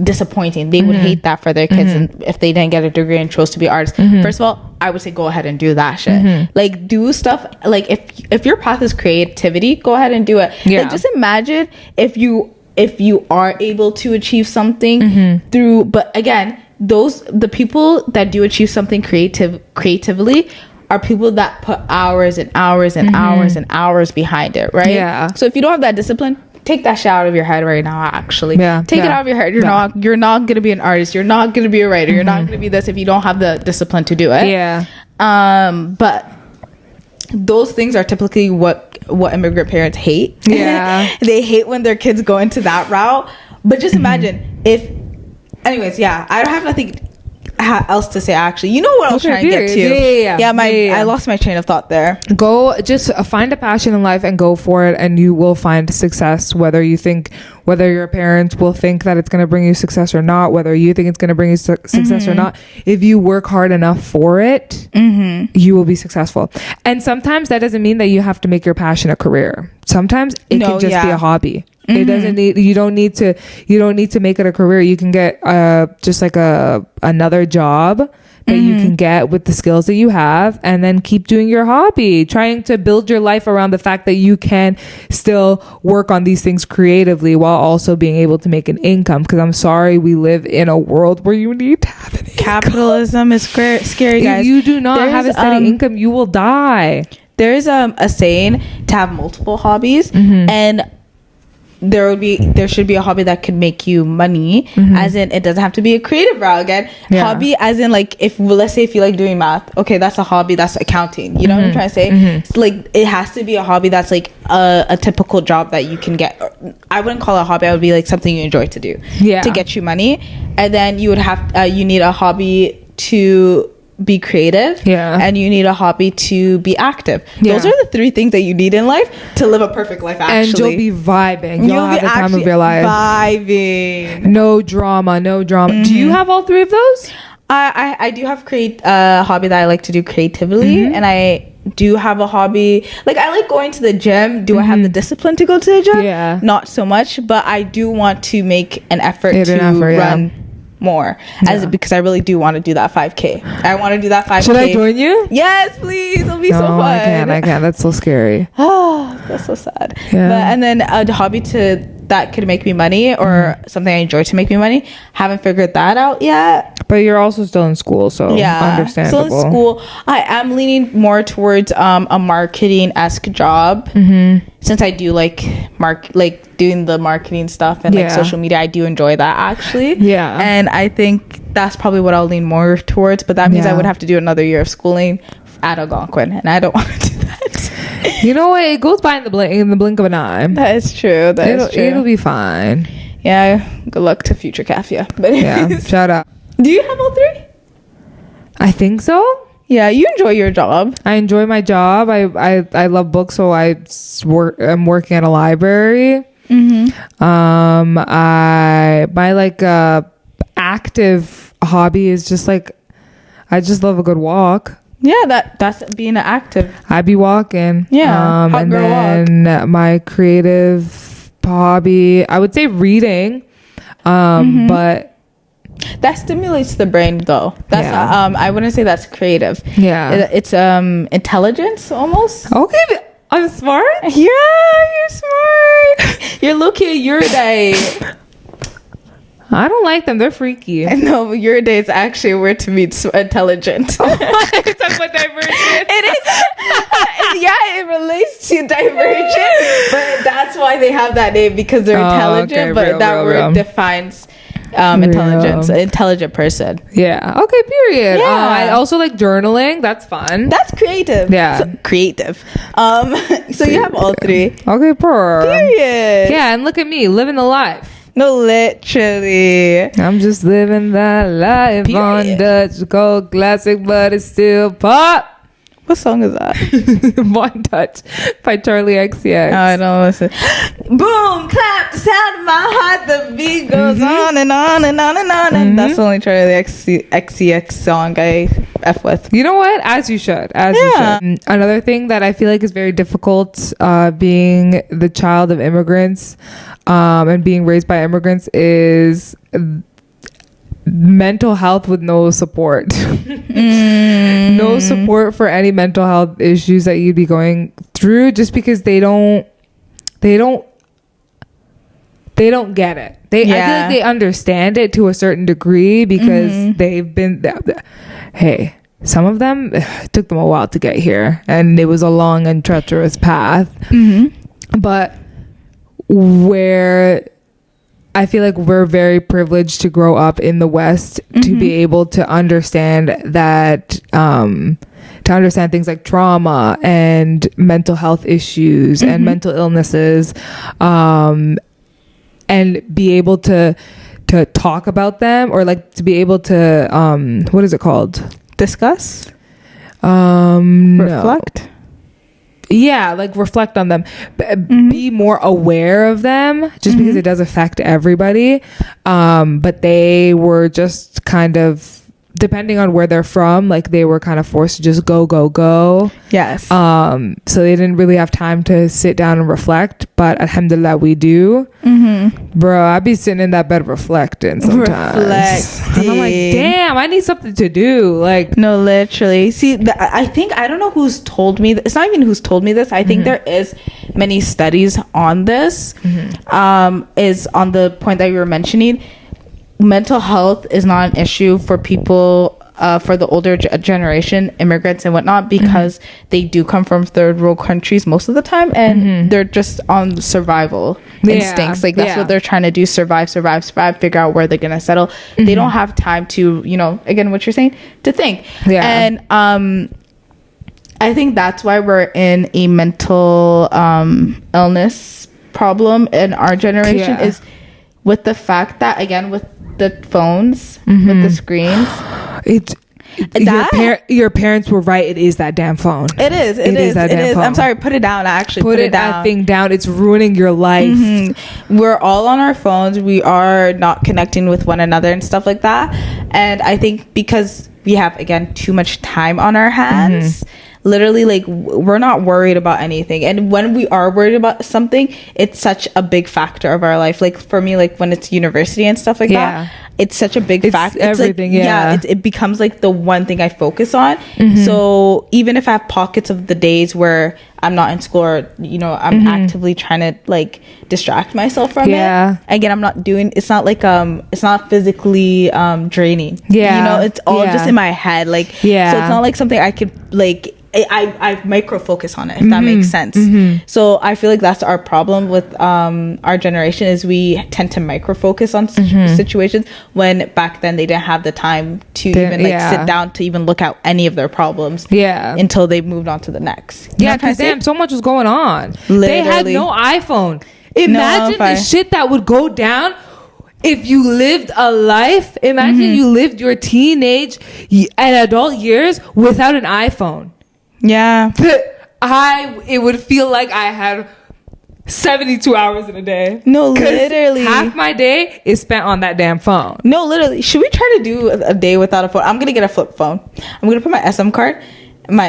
C: disappointing. They would hate that for their kids, and if they didn't get a degree and chose to be artists. First of all, I would say go ahead and do that shit. Like, do stuff, like, if your path is creativity, go ahead and do it. Like, just imagine if you are able to achieve something through, but again, the people that do achieve something creatively are people that put hours and hours and hours and hours behind it, right? So if you don't have that discipline, take that shit out of your head right now. Actually, take it out of your head. You're not gonna be an artist. You're not gonna be a writer. You're not gonna be this if you don't have the discipline to do it. But those things are typically what immigrant parents hate. They hate when their kids go into that route. But just imagine if, anyways, I don't have nothing else to say, actually. You know what I was trying to get to? I lost my train of thought there.
B: Go, just find a passion in life and go for it, and you will find success, whether your parents will think that it's going to bring you success or not, whether you think it's going to bring you success or not. If you work hard enough for it, you will be successful. And sometimes that doesn't mean that you have to make your passion a career. Sometimes it can just be a hobby. It doesn't need, you don't need to make it a career. You can get just like another job that you can get with the skills that you have, and then keep doing your hobby, trying to build your life around the fact that you can still work on these things creatively while also being able to make an income. Because I'm sorry, we live in a world where you need to have an income.
C: Capitalism is scary, guys.
B: If you do not have a steady income, you will die.
C: There's a saying to have multiple hobbies, and there should be a hobby that could make you money, as in it doesn't have to be a creative route. Again, hobby as in, like, let's say if you like doing math, okay, that's a hobby. That's accounting, you know what I'm trying to say? So, like, it has to be a hobby that's like a typical job that you can get. I wouldn't call it a hobby. I would be like something you enjoy to do to get you money. And then you would have you need a hobby to be creative, and you need a hobby to be active. Those are the three things that you need in life to live a perfect life, actually.
B: And you'll be vibing. You'll have the time of your life.
C: Vibing.
B: No drama. Do you have all three of those?
C: I do have hobby that I like to do creatively, and I do have a hobby. Like, I like going to the gym. Do I have the discipline to go to the gym?
B: Yeah.
C: Not so much, but I do want to make an effort to run more, because I really do want to do that 5K. I want to do that 5K.
B: Should I join you?
C: Yes, please. It'll be so fun.
B: I can't. That's so scary.
C: Oh, that's so sad.
B: Yeah.
C: But, and then a hobby that could make me money, or something I enjoy to make me money. Haven't figured that out yet.
B: But you're also still in school, so understandable.
C: Still in school. I am leaning more towards a marketing-esque job. Since I do like doing the marketing stuff and like social media, I do enjoy that actually. Yeah. And I think that's probably what I'll lean more towards. But that means I would have to do another year of schooling at Algonquin, and I don't want to do that.
B: You know what? It goes by in the blink of an eye.
C: That is true.
B: It'll be fine.
C: Yeah. Good luck to future Kafia. But
B: shout out.
C: Do you have all three? I
B: think so.
C: Yeah, you enjoy your job.
B: I enjoy my job. I love books, so I'm working at a library. My active hobby is just like, I just love a good walk.
C: Yeah, that's being active.
B: I be walking.
C: Yeah,
B: and then my creative hobby, I would say reading. But
C: that stimulates the brain, though. That's I wouldn't say that's creative.
B: Yeah,
C: it's intelligence almost.
B: Okay, I'm smart.
C: Yeah, you're smart. You're looking your day.
B: I don't like them. They're freaky.
C: No, your day is actually where to meet intelligent.
B: Oh, talk about divergent.
C: It is. It relates to divergent, but that's why they have that name, because they're intelligent. Okay, but that word defines intelligence, an intelligent person.
B: Yeah. Okay. Period. Yeah. I also like journaling. That's fun.
C: That's creative.
B: Yeah.
C: So, creative. So you have all three.
B: Okay.
C: Period.
B: Yeah. And look at me living the life.
C: No, literally.
B: I'm just living that life. Period. On Dutch Gold Classic, but it's still pop.
C: What song is that?
B: One Touch by Charlie XCX.
C: I don't listen. Boom, clap, the sound of my heart. The beat goes on and on and on and on. And that's the only Charlie XCX song I F with.
B: You know what? As you should. You should. Another thing that I feel like is very difficult being the child of immigrants and being raised by immigrants is mental health with no support. No support for any mental health issues that you'd be going through, just because they don't get it. I feel like they understand it to a certain degree because they've been hey, some of them, it took them a while to get here, and it was a long and treacherous path. But where I feel like we're very privileged to grow up in the West to be able to understand that, to understand things like trauma and mental health issues and mental illnesses, and be able to talk about them, or like to be able to, what is it called?
C: Discuss?
B: Reflect? Yeah, like reflect on them, be more aware of them, just because it does affect everybody. But they were just kind of, depending on where they're from, like they were kind of forced to just go.
C: Yes.
B: So they didn't really have time to sit down and reflect, but alhamdulillah we do. Bro, I'd be sitting in that bed reflecting sometimes. And I'm like, damn, I need something to do. Like,
C: no, literally. See, I don't know who's told me it's not even who's told me this. I think there is many studies on this. Is on the point that you were mentioning. Mental health is not an issue for people, for the older generation, immigrants and whatnot, because they do come from third world countries most of the time, and they're just on survival instincts. Like that's what they're trying to do: survive, figure out where they're gonna settle. They don't have time to, again, what you're saying, to think. And I think that's why we're in a mental illness problem in our generation, is with the fact that, again, with the phones, with the screens,
B: your parents were right. It is that damn phone.
C: It is. I'm sorry. Put it down. Actually, put it down.
B: That thing down. It's ruining your life.
C: We're all on our phones. We are not connecting with one another and stuff like that. And I think because we have, again, too much time on our hands, literally like we're not worried about anything, and when we are worried about something, it's such a big factor of our life. Like for me, like when it's university and stuff like that, it's such a big factor. It's
B: everything.
C: Like, it becomes like the one thing I focus on. So even if I have pockets of the days where I'm not in school, or you know, I'm actively trying to like distract myself from it, again, I'm not doing, it's not like it's not physically draining, you know, it's all just in my head, like so it's not like something I could like I micro focus on it, if that makes sense. So I feel like that's our problem with our generation, is we tend to micro focus on situations, when back then they didn't have the time to even like sit down to even look at any of their problems until they moved on to the next.
B: Because damn, so much was going on. Literally. They had no iPhone. Imagine the shit that would go down if you lived a life. Imagine you lived your teenage and adult years without an iPhone. It would feel like I had 72 hours in a day. No, literally. Half my day is spent on that damn phone.
C: No, literally. Should we try to do a day without a phone? I'm gonna get a flip phone. I'm gonna put my SM card.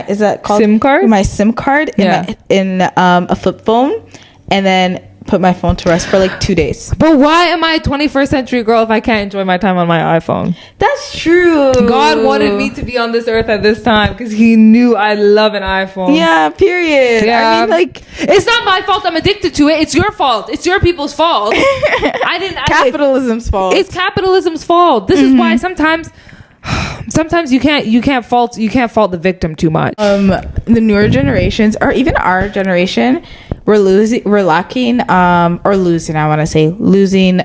C: Is that called
B: SIM card?
C: My SIM card in a flip phone, and then put my phone to rest for like 2 days.
B: But why am I a 21st century girl if I can't enjoy my time on my iPhone?
C: That's true.
B: God wanted me to be on this earth at this time because he knew I love an iPhone.
C: Yeah, period. I mean, like,
B: it's not my fault I'm addicted to it. It's your fault. It's your people's fault.
C: Capitalism's fault.
B: It's capitalism's fault. This is why sometimes you can't fault the victim too much.
C: The newer generations, or even our generation, we're losing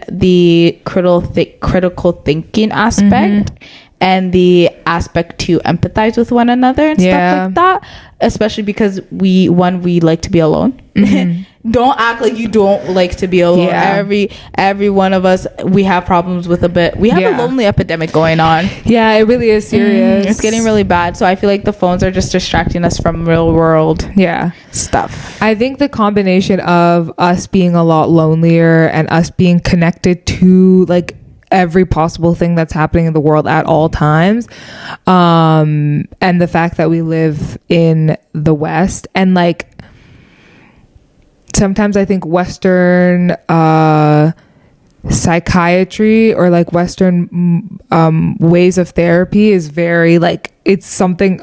C: the critical thinking aspect, and the aspect to empathize with one another and stuff like that, especially because we like to be alone. Don't act like you don't like to be alone. Every one of us, we have problems with we have a lonely epidemic going on.
B: It really is serious.
C: It's getting really bad. So I feel like the phones are just distracting us from real world stuff.
B: I think the combination of us being a lot lonelier and us being connected to like every possible thing that's happening in the world at all times, and the fact that we live in the West, and like sometimes I think Western psychiatry, or like Western ways of therapy, is very like, it's something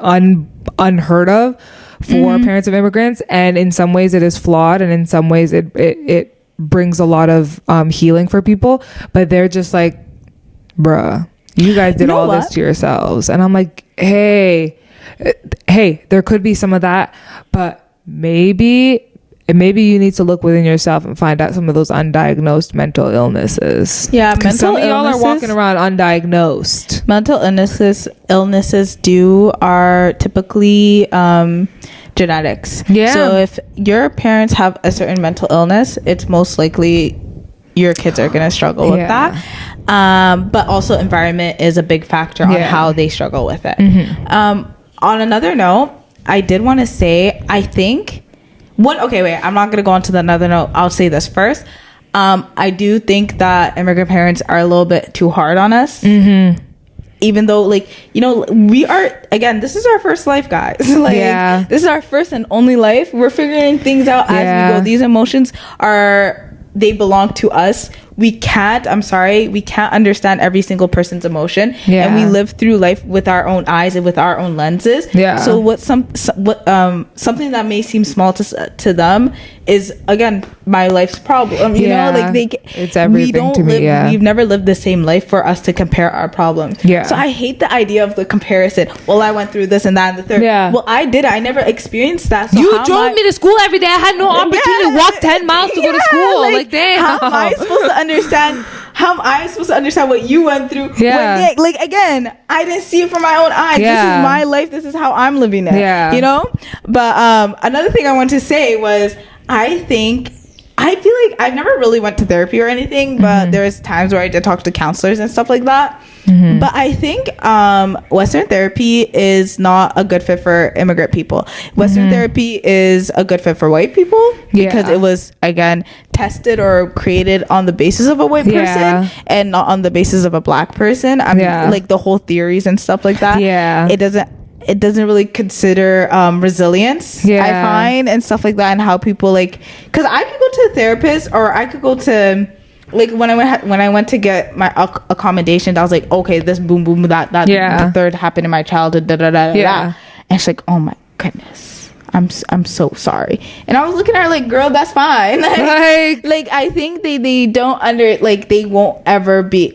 B: unheard of for parents of immigrants, and in some ways it is flawed, and in some ways it brings a lot of healing for people, but they're just like, bruh, you guys did all this to yourselves. And I'm like, hey, there could be some of that, but maybe you need to look within yourself and find out some of those undiagnosed mental illnesses.
C: Mental
B: some of y'all are walking around undiagnosed.
C: Mental illnesses are typically genetics. So if your parents have a certain mental illness, it's most likely your kids are going to struggle with that. But also environment is a big factor on how they struggle with it. On another note, I did want to say, I think I'm not going to go on to another note. I'll say this first. I do think that immigrant parents are a little bit too hard on us. Even though, like, you know, we are, again, this is our first life, guys. This is our first and only life. We're figuring things out as we go. These emotions they belong to us. We can't understand every single person's emotion, and we live through life with our own eyes and with our own lenses. So something that may seem small to them is, again, my life's problem. You know, like
B: it's everything to me.
C: We've never lived the same life for us to compare our problems. So I hate the idea of the comparison. Well, I went through this and that and the third. Well, I did. I never experienced that. So
B: you drove me to school every day. I had no opportunity to walk 10 miles to go to school. Like damn.
C: How am I supposed to understand what you went through? Like, again, I didn't see it from my own eyes. This is my life. This is how I'm living it. You know? But another thing I wanted to say was, I feel like I've never really went to therapy or anything, but there's times where I did talk to counselors and stuff like that. But I think Western therapy is not a good fit for immigrant people. Western therapy is a good fit for white people because it was, again, tested or created on the basis of a white person and not on the basis of a black person. Like the whole theories and stuff like that. It doesn't. it doesn't really consider resilience.
B: Yeah.
C: I find, and stuff like that, and how people like, because I could go to a therapist, or I could go to, like, when I went to get my accommodation, I was like, okay, this boom boom that the third happened in my childhood, da da da da. And she's like, oh my goodness, I'm so sorry. And I was looking at her like, girl, that's fine. Like I think they don't they won't ever be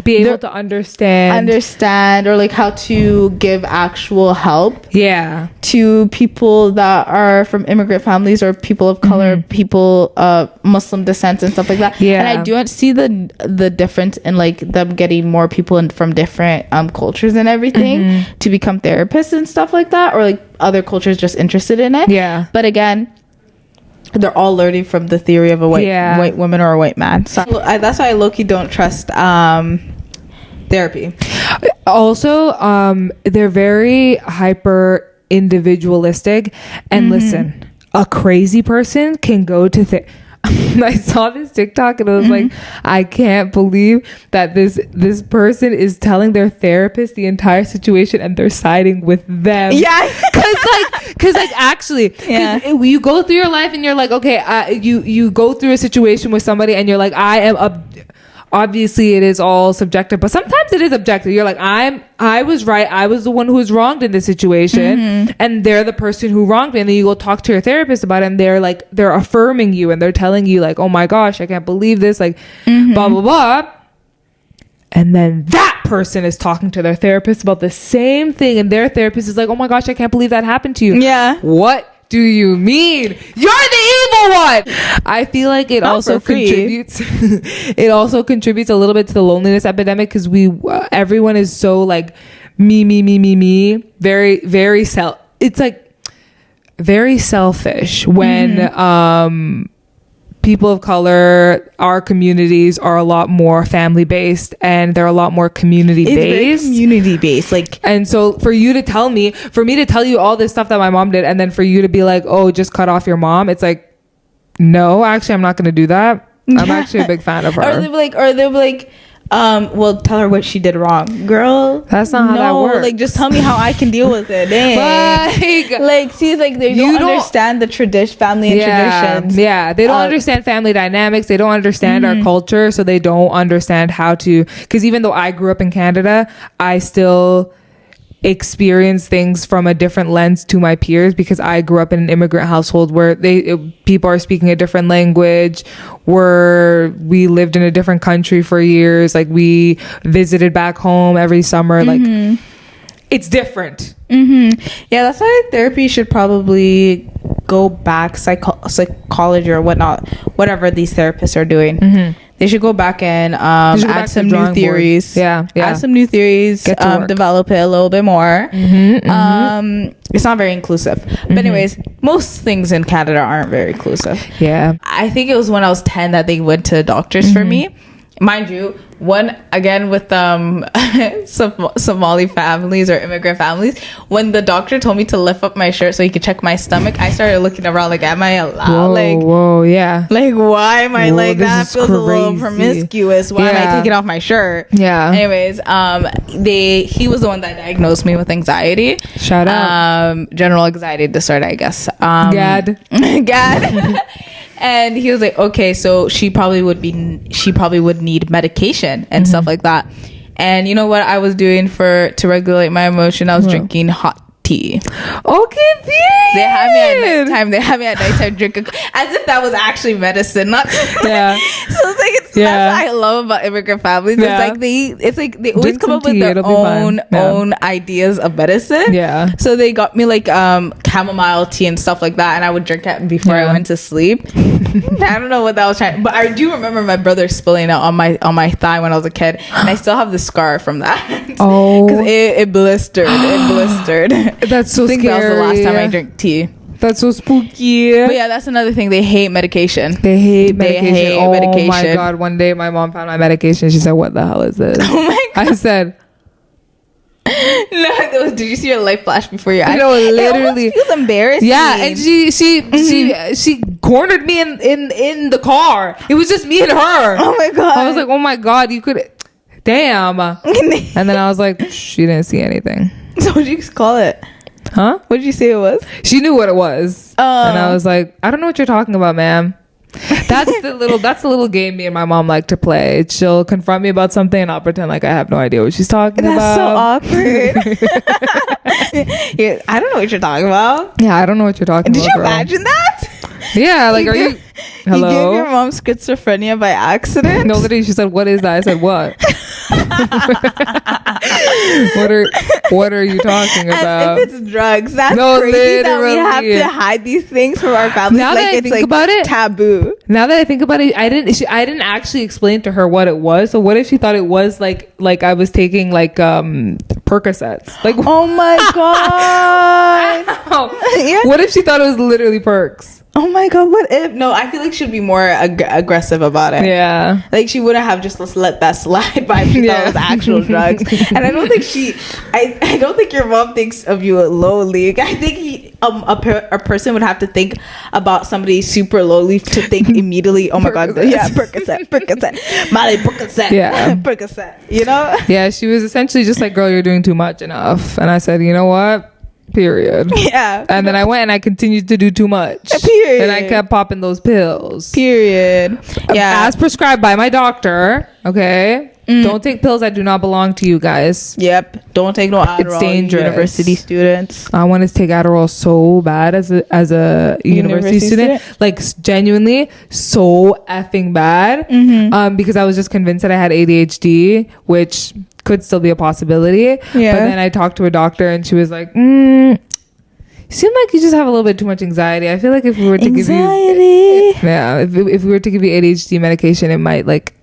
C: able
B: to understand
C: or like how to give actual help to people that are from immigrant families or people of color, people Muslim descent and stuff like that. And I don't see the difference in like them getting more people from different cultures and everything to become therapists and stuff like that, or like other cultures just interested in it. But again, they're all learning from the theory of a white woman or a white man. So that's why I low-key don't trust therapy.
B: Also, they're very hyper individualistic. And listen, a crazy person can go to I saw this TikTok and I was like, I can't believe that this person is telling their therapist the entire situation and they're siding with them. Because actually, you go through your life and you're like, okay, you go through a situation with somebody and you're like, obviously it is all subjective, but sometimes it is objective. You're like, I was right. I was the one who was wronged in this situation, and they're the person who wronged me. And then you go talk to your therapist about it, and they're affirming you, and they're telling you like, oh my gosh, I can't believe this, like blah blah blah. And then that person is talking to their therapist about the same thing, and their therapist is like, oh my gosh, I can't believe that happened to you. What do you mean? You're the evil one. I feel like it also contributes it also contributes a little bit to the loneliness epidemic, because everyone is so like me, very very it's like very selfish when people of color, our communities are a lot more family based, and they're a lot more community based. Like, and so for me to tell you all this stuff that my mom did, and then for you to be like, oh, just cut off your mom, it's like, no, actually I'm not going to do that. I'm actually a big fan of her. Or they'll be like, well, tell her what she did wrong, girl. That's not how that works. Like, just tell me how I can deal with it. See, like they don't understand the family and traditions. They don't understand family dynamics. They don't understand our culture, so they don't understand how to. Because even though I grew up in Canada, I still experience things from a different lens to my peers, because I grew up in an immigrant household where people are speaking a different language, where we lived in a different country for years, like we visited back home every summer. Like, it's different. That's why therapy should probably go back, psychology or whatnot, whatever these therapists are doing. They should go back and add some new theories. Add some new theories. Develop it a little bit more. It's not very inclusive. But anyways, most things in Canada aren't very inclusive. I think it was when I was 10 that they went to doctors for me. Mind you, one again with Somali families or immigrant families, when the doctor told me to lift up my shirt so he could check my stomach, I started looking around like, am I allowed? Like, why am I like that? Feels crazy. A little promiscuous. Why am I taking off my shirt? Anyways, he was the one that diagnosed me with anxiety. Shout out. General anxiety disorder, I guess. Gad. And he was like, okay, so she probably would need medication and stuff like that. And you know what I was doing to regulate my emotion? I was drinking hot tea. Okay, period. They had me at nighttime drinking, as if that was actually medicine, not. So it's like that's what I love about immigrant families. It's like they always come up with their own ideas of medicine. So they got me like chamomile tea and stuff like that, and I would drink it before I went to sleep. I don't know what that was trying, but I do remember my brother spilling out on my thigh when I was a kid, and I still have the scar from that. Because it blistered. That's so scary. I think that was the last time I drank tea. That's so spooky. But yeah, that's another thing. They hate medication. They hate medication. My god! One day my mom found my medication. She said, "What the hell is this?" Oh my god! I said, "No." Did you see your light flash before your eyes? No, literally. It feels embarrassing. Yeah, and she cornered me in the car. It was just me and her. Oh my god! I was like, "Oh my god, you could." damn. And then I was like, she didn't see anything.
C: So what did you call it?
B: Huh?
C: What did you say it was?
B: She knew what it was. And I was like, I don't know what you're talking about, ma'am. That's the little game me and my mom like to play. She'll confront me about something and I'll pretend like I have no idea what she's talking about.
C: That's so awkward. Yeah, I don't know what you're talking about.
B: Yeah, I don't know what you're talking
C: Did
B: about.
C: Did you imagine that?
B: Yeah, like, are you... Hello?
C: You gave your mom schizophrenia by accident?
B: No, literally, she said, what is that? I said, what? what are you talking about?
C: As if it's drugs. That's
B: no,
C: crazy
B: literally.
C: that we have to hide these things from our families.
B: Now
C: like
B: that I
C: it's
B: think
C: like
B: about it,
C: taboo.
B: Now that I think about it, I didn't actually explain to her what it was. So what if she thought it was like I was taking like Percocets? Like,
C: oh my god.
B: Yeah. What if she thought it was literally perks?
C: Oh my god, what if? No, I feel like she'd be more aggressive about it.
B: Yeah.
C: Like she wouldn't have just let that slide by if she thought it was actual drugs. And I don't think I don't think your mom thinks of you lowly. I think a person would have to think about somebody super lowly to think immediately, oh my god, yeah, Percocet, Molly Percocet,
B: yeah.
C: Percocet, you know?
B: Yeah, she was essentially just like, girl, you're doing too much enough. And I said, you know what? Period.
C: Yeah.
B: And then I went and I continued to do too much.
C: Period.
B: And I kept popping those pills.
C: Period. Yeah.
B: As prescribed by my doctor. Okay. Don't take pills that do not belong to you guys.
C: Yep. Don't take no Adderall.
B: It's dangerous.
C: University students.
B: I wanted to take Adderall so bad as a university student. Like genuinely so effing bad. Because I was just convinced that I had ADHD, which could still be a possibility. Yeah. But then I talked to a doctor and she was like, you seem like you just have a little bit too much anxiety. I feel like if we were to give you if we were to give you ADHD medication, it might like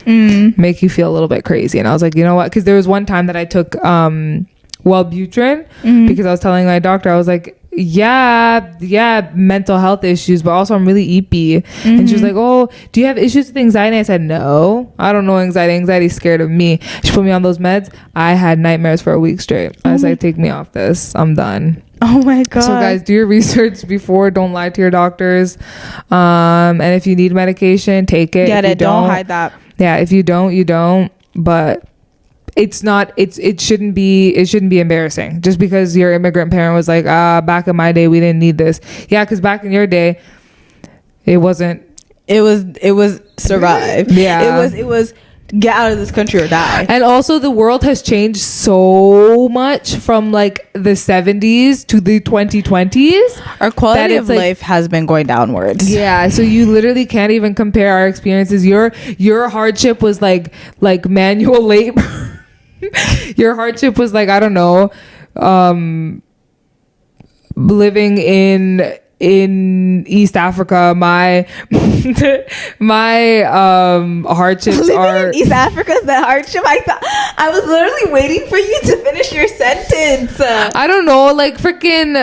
B: make you feel a little bit crazy. And I was like, you know what? Because there was one time that I took Wellbutrin because I was telling my doctor, I was like, yeah, mental health issues, but also I'm really eepy. And she was like, oh, do you have issues with anxiety? I said, no, I don't know anxiety. Anxiety's scared of me. She put me on those meds. I had nightmares for a week straight. I was like, take me off this. I'm done.
C: Oh my god.
B: So guys, do your research before. Don't lie to your doctors. And if you need medication, take it.
C: Get it. Don't hide that.
B: Yeah, if you don't, you don't. But it shouldn't be embarrassing just because your immigrant parent was like, back in my day we didn't need this. Yeah, because back in your day it was survive.
C: Yeah, it was get out of this country or die.
B: And also the world has changed so much from like the 70s to the 2020s.
C: Our quality of life has been going downwards. Yeah,
B: so you literally can't even compare our experiences. Your hardship was like manual labor. Your hardship was like, I don't know, living in East Africa. My hardships
C: living
B: are
C: in East Africa is the hardship. I thought I was literally waiting for you to finish your sentence.
B: I don't know, like freaking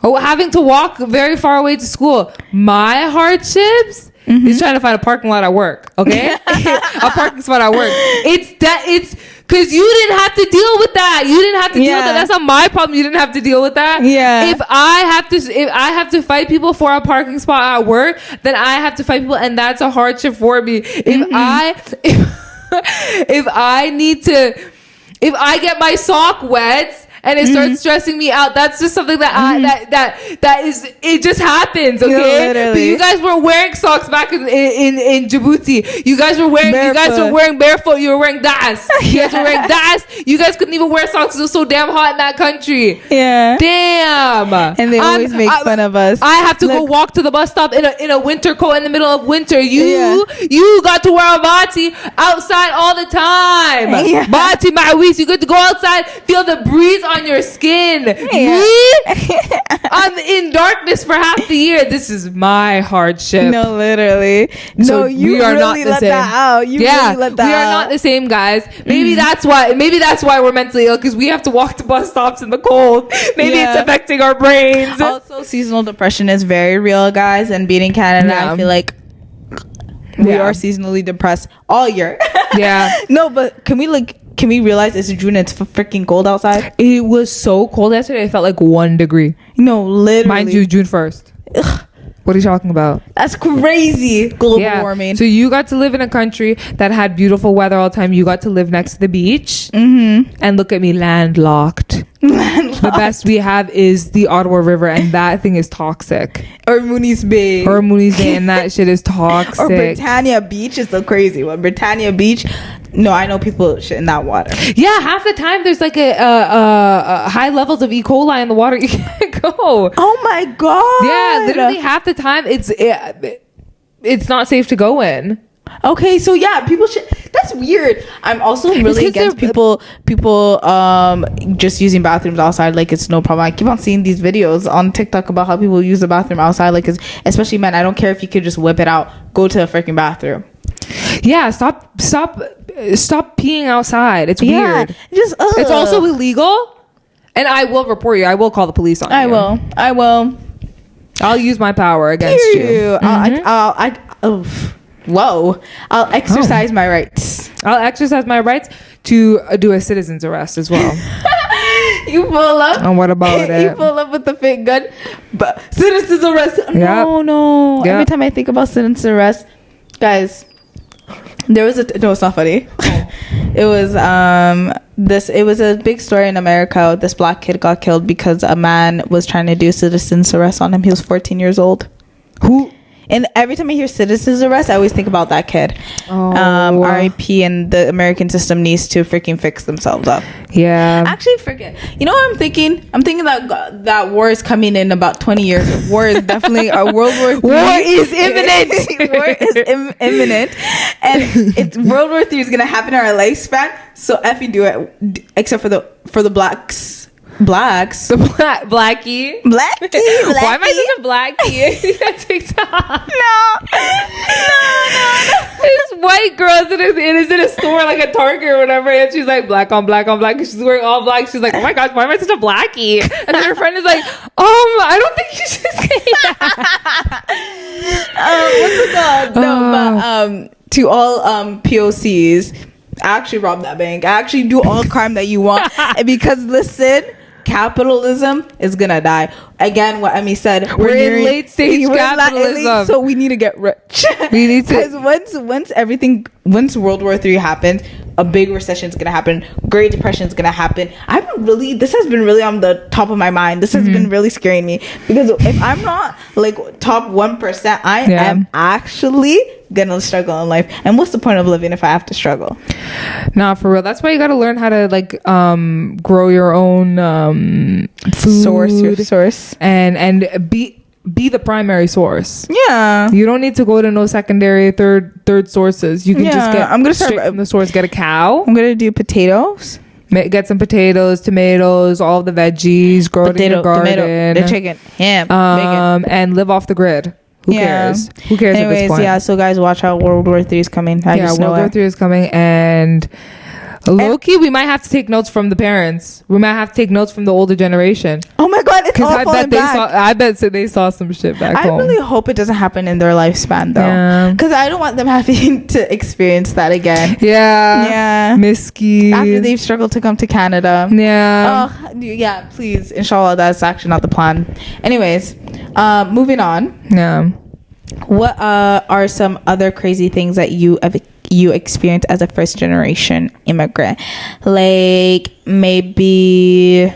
B: having to walk very far away to school. My hardships is trying to find a parking lot at work. Okay. A parking spot at work. It's because you didn't have to deal with that. You didn't have to deal with that. That's not my problem. You didn't have to deal with that.
C: Yeah.
B: If I have to fight people for a parking spot at work, then I have to fight people, and that's a hardship for me. If I get my sock wet and it starts stressing me out, that's just something that it just happens. Okay.
C: No,
B: but you guys were wearing socks back in Djibouti. You guys were wearing barefoot. You were wearing das. You guys were wearing das. You guys couldn't even wear socks. It was so damn hot in that country.
C: Yeah.
B: Damn.
C: And they always make fun of us.
B: I have to go walk to the bus stop in a winter coat in the middle of winter. You got to wear a bati outside all the time. Bati ma'wis. You get to go outside, feel the breeze on your skin. I'm in darkness for half the year. This is my hardship.
C: No, literally.
B: So
C: no, you
B: we are
C: really
B: not the
C: let
B: same.
C: that out. You really let that out.
B: We are not the same, guys. Maybe that's why we're mentally ill, because we have to walk to bus stops in the cold. Maybe it's affecting our brains.
C: Also, seasonal depression is very real, guys. And being in Canada, I feel like we are seasonally depressed all year.
B: Yeah.
C: No, but can we realize it's June and it's freaking cold outside?
B: It was so cold yesterday. It felt like 1 degree.
C: No, literally.
B: Mind you, June 1st. What are you talking about?
C: That's crazy. Global warming.
B: So you got to live in a country that had beautiful weather all the time. You got to live next to the beach. And look at me, landlocked. The best we have is the Ottawa River, and that thing is toxic.
C: Or Mooney's Bay.
B: And that shit is toxic.
C: Or Britannia Beach is the crazy one. Britannia Beach. No, I know people shit in that water.
B: Yeah, half the time there's like a high levels of E. coli in the water. You can't go.
C: Oh my god.
B: Yeah, literally half the time it's not safe to go in.
C: Okay, so yeah, people should. That's weird. I'm also really against people just using bathrooms outside like it's no problem. I keep on seeing these videos on TikTok about how people use the bathroom outside, like it's, especially men. I don't care if you could just whip it out, go to a freaking bathroom.
B: Yeah, stop peeing outside. It's weird.
C: Just
B: it's also illegal, and I will report you. I will call the police on you.
C: I will.
B: I'll use my power against you.
C: I'll exercise my rights.
B: I'll exercise my rights to do a citizen's arrest as well.
C: You pull up.
B: And what about it?
C: You pull up with the fake gun. But citizen's arrest.
B: Yep.
C: No.
B: Yep.
C: Every time I think about citizen's arrest, guys, there was no, it's not funny. It was it was a big story in America. This black kid got killed because a man was trying to do citizen's arrest on him. He was 14 years old.
B: Who?
C: And every time I hear citizen's arrest, I always think about that kid. R.I.P. And the American system needs to freaking fix themselves up.
B: Yeah.
C: Actually, forget. You know what I'm thinking? I'm thinking that war is coming in about 20 years. War is definitely a World War III.
B: War is imminent.
C: War is imminent, and it's World War III is gonna happen in our lifespan. So if you do it, except for the blacks.
B: The blackie. Why am I such a blackie? That TikTok. No. This white girl is in a store like a Target or whatever, and she's like black on black on black. She's wearing all black. She's like, oh my gosh, why am I such a blackie? And then her friend is like, I don't think you should say that.
C: What's it called? No, but to all POCs, I actually rob that bank. I actually do all crime that you want, because listen. Capitalism is gonna die again. What Emmy said,
B: we're in late stage capitalism,
C: so we need to get rich.
B: We need to,
C: because once World War III happens, a big recession is gonna happen. Great Depression is gonna happen. This has been really on the top of my mind. This has been really scaring me, because if I'm not like top 1%, I am actually gonna struggle in life. And what's the point of living if I have to struggle?
B: Nah, for real. That's why you gotta learn how to like grow your own food
C: source
B: and be the primary source.
C: Yeah,
B: you don't need to go to no secondary third sources. You can just get
C: I'm gonna
B: straight
C: start
B: from the source. Get a cow.
C: I'm gonna do potatoes.
B: Get some potatoes, tomatoes, all the veggies, grow it in your garden,
C: the chicken, bacon,
B: and live off the grid. Who cares? Who cares?
C: Anyways,
B: at this point?
C: yeah. So guys, watch out. World War III is coming.
B: World War III is coming, and low-key, we might have to take notes from the parents. We might have to take notes from the older generation.
C: Oh my god, it's all falling back.
B: I bet they saw some shit back home.
C: I really hope it doesn't happen in their lifespan though, because I don't want them having to experience that again.
B: Yeah. Misky.
C: After they've struggled to come to Canada.
B: Yeah.
C: Oh yeah. Please, inshallah, that's actually not the plan. Anyways, moving on.
B: Yeah.
C: What are some other crazy things that you experience as a first generation immigrant? Like, maybe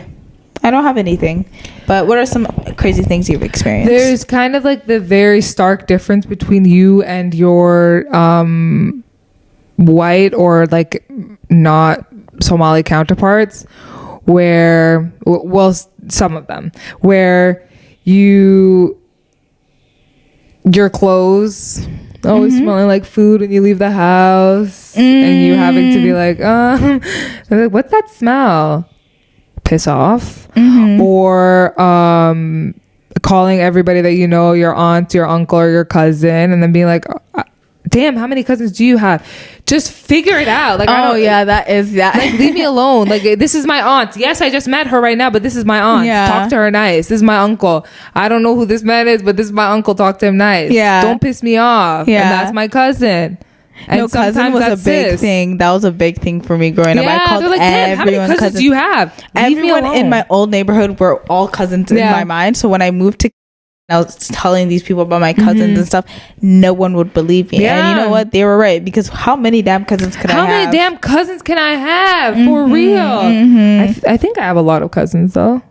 C: I don't have anything, but what are some crazy things you've experienced?
B: There's kind of like the very stark difference between you and your white or like not Somali counterparts, where some of them, where your clothes always smelling like food when you leave the house, and you having to be like, what's that smell? Piss off. Or calling everybody that you know, your aunt, your uncle, or your cousin, and then being like, damn, how many cousins do you have? Just figure it out. Like,
C: that is that.
B: Like, leave me alone. Like, this is my aunt. Yes, I just met her right now, but this is my aunt.
C: Yeah.
B: Talk to her nice. This is my uncle. I don't know who this man is, but this is my uncle. Talk to him nice.
C: Yeah.
B: Don't piss me off.
C: Yeah.
B: And that's my cousin. And
C: no, cousin was a big thing. That was a big thing for me growing up. I called
B: like,
C: everyone
B: how many cousins do you have?
C: Everyone in my old neighborhood were all cousins in my mind. So when I moved to I was telling these people about my cousins and stuff, no one would believe me. And you know what? They were right, because how many damn cousins can I have?
B: How many damn cousins can I have? For real. I think I have a lot of cousins though.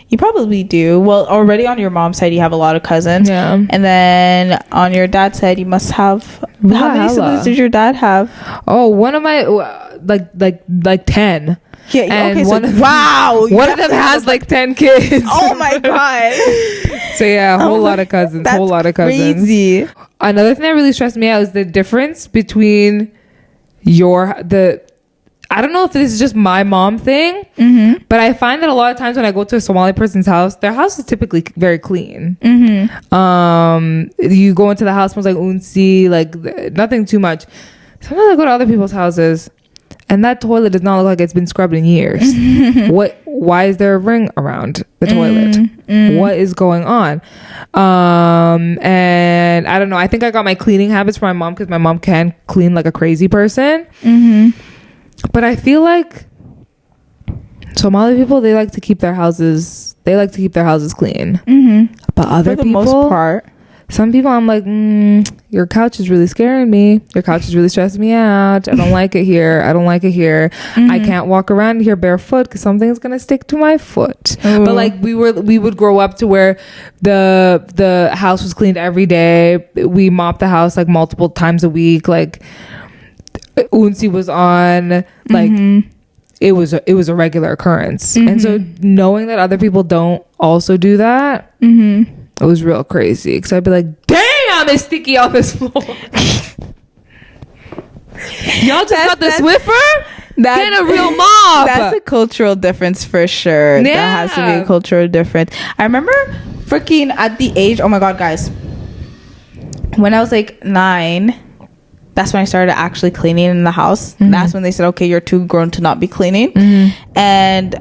C: You probably do. Well, already on your mom's side, you have a lot of cousins. Yeah. And then on your dad's side, you must have... How many siblings did your dad have?
B: Oh, one of my... Like 10.
C: Yeah,
B: and
C: okay,
B: one of them has like 10 kids.
C: Oh my god.
B: So yeah, a whole lot of cousins.
C: That's
B: whole lot of cousins.
C: Crazy.
B: Another thing that really stressed me out is the difference between I don't know if this is just my mom thing, but I find that a lot of times when I go to a Somali person's house, their house is typically very clean. You go into the house, smells like unsi, like nothing too much. Sometimes I go to other people's houses and that toilet does not look like it's been scrubbed in years. Why is there a ring around the toilet? What is going on? And I don't know. I think I got my cleaning habits from my mom, because my mom can clean like a crazy person. But I feel like Somali people, they like to keep their houses clean. But other people, for the most part, some people, I'm like, your couch is really scaring me. Your couch is really stressing me out. I don't like it here. I can't walk around here barefoot because something's gonna stick to my foot. But like we would grow up to where the house was cleaned every day. We mopped the house like multiple times a week. Like unsi was on. Like it was a regular occurrence. And so knowing that other people don't also do that, it was real crazy, because I'd be like, damn, it's sticky on this floor. Y'all just got the Swiffer? Get a real mop.
C: That's a cultural difference for sure. Yeah. That has to be a cultural difference. I remember freaking at the age, oh my god, guys, when I was like 9, that's when I started actually cleaning in the house. That's when they said, okay, you're too grown to not be cleaning. And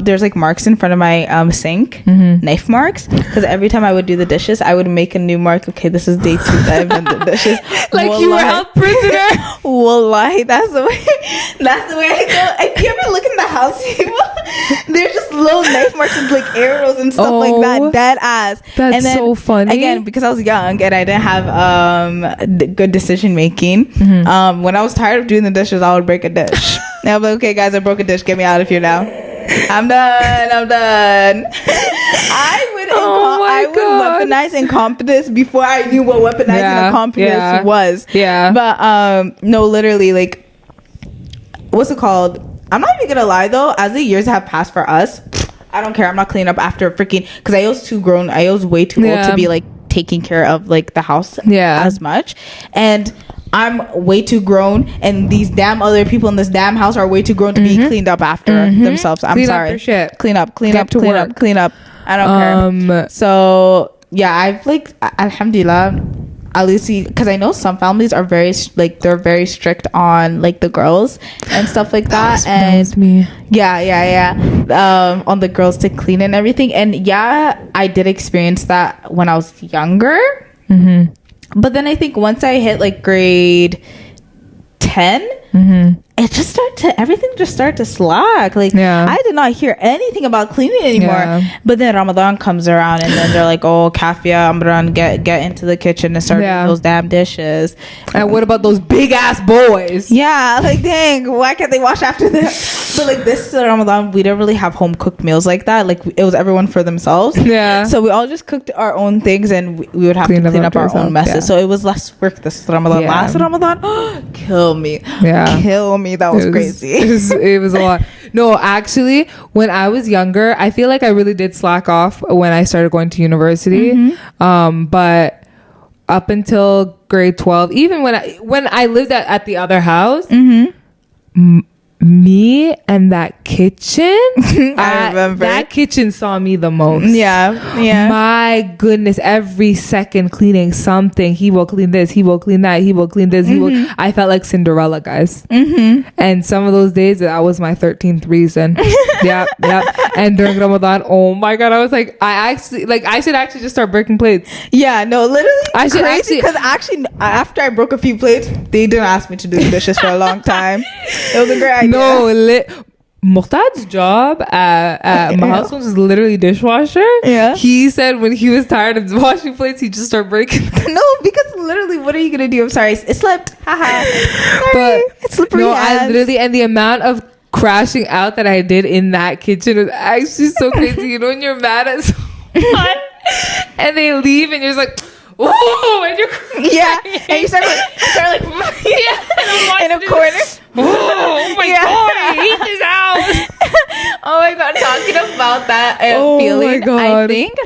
C: there's like marks in front of my sink, knife marks, because every time I would do the dishes, I would make a new mark. Okay, this is day 2 that I've done the dishes.
B: Like you were a prisoner.
C: Wallahi, that's the way I go. If you ever look in the house, people, there's just little knife marks and like arrows and stuff like that. Dead ass.
B: That's
C: and then,
B: so funny.
C: Again, because I was young and I didn't have good decision making. When I was tired of doing the dishes, I would break a dish. And I'll be like, okay, guys, I broke a dish. Get me out of here now. I'm done. I would weaponize incompetence before I knew what weaponizing incompetence was. Yeah. But no, literally, like, what's it called? I'm not even gonna lie though. As the years have passed for us, I don't care. I'm not cleaning up after freaking, because I was too grown. I was way too old to be like taking care of like the house as much. And I'm way too grown, and these damn other people in this damn house are way too grown to be cleaned up after themselves. I'm sorry.
B: Up shit.
C: Clean up. I don't care. So yeah, I've like, alhamdulillah, at least, because I know some families are very like, they're very strict on like the girls and stuff like that. And
B: that was me.
C: Yeah. On the girls to clean and everything. And yeah, I did experience that when I was younger. But then I think once I hit like grade 10, everything just started to slack. Like, I did not hear anything about cleaning anymore. But then Ramadan comes around, and then they're like, oh, Kafia, Amran, get into the kitchen and start doing those damn dishes.
B: And what about those big ass boys?
C: Yeah, like, dang, why can't they wash after them? But like this Ramadan, we didn't really have home cooked meals like that. Like, it was everyone for themselves. So we all just cooked our own things, and we would have to clean up our own messes. So it was less work this Ramadan. Last Ramadan, kill me. That was crazy.
B: It was a lot. No, actually, when I was younger, I feel like I really did slack off when I started going to university. But up until grade 12, even when I lived at the other house, me and that kitchen,
C: I remember
B: that kitchen saw me the most.
C: Yeah.
B: My goodness, every second cleaning something. He will clean this, he will clean that, he will clean this, I felt like Cinderella, guys. And some of those days, that was my 13th reason. Yep. And during Ramadan, oh my god, I was like, I should actually just start breaking plates.
C: Yeah, no, literally, I should because after I broke a few plates, they didn't ask me to do the dishes for a long time. It was a great idea.
B: No, Muhtad's job at my house was literally dishwasher.
C: Yeah.
B: He said when he was tired of washing plates, he just started breaking.
C: No, because literally, what are you gonna do? I'm sorry, it slipped. Haha.
B: But
C: it's slippery.
B: no, I literally, and the amount of crashing out that I did in that kitchen was actually so crazy. You know, when you're mad at someone and they leave and you're just like, whoa, and you're crying.
C: Yeah, and you start like in a corner.
B: Oh my god, I hate this house.
C: Oh my god, talking about that
B: Oh
C: feeling,
B: my God.
C: I think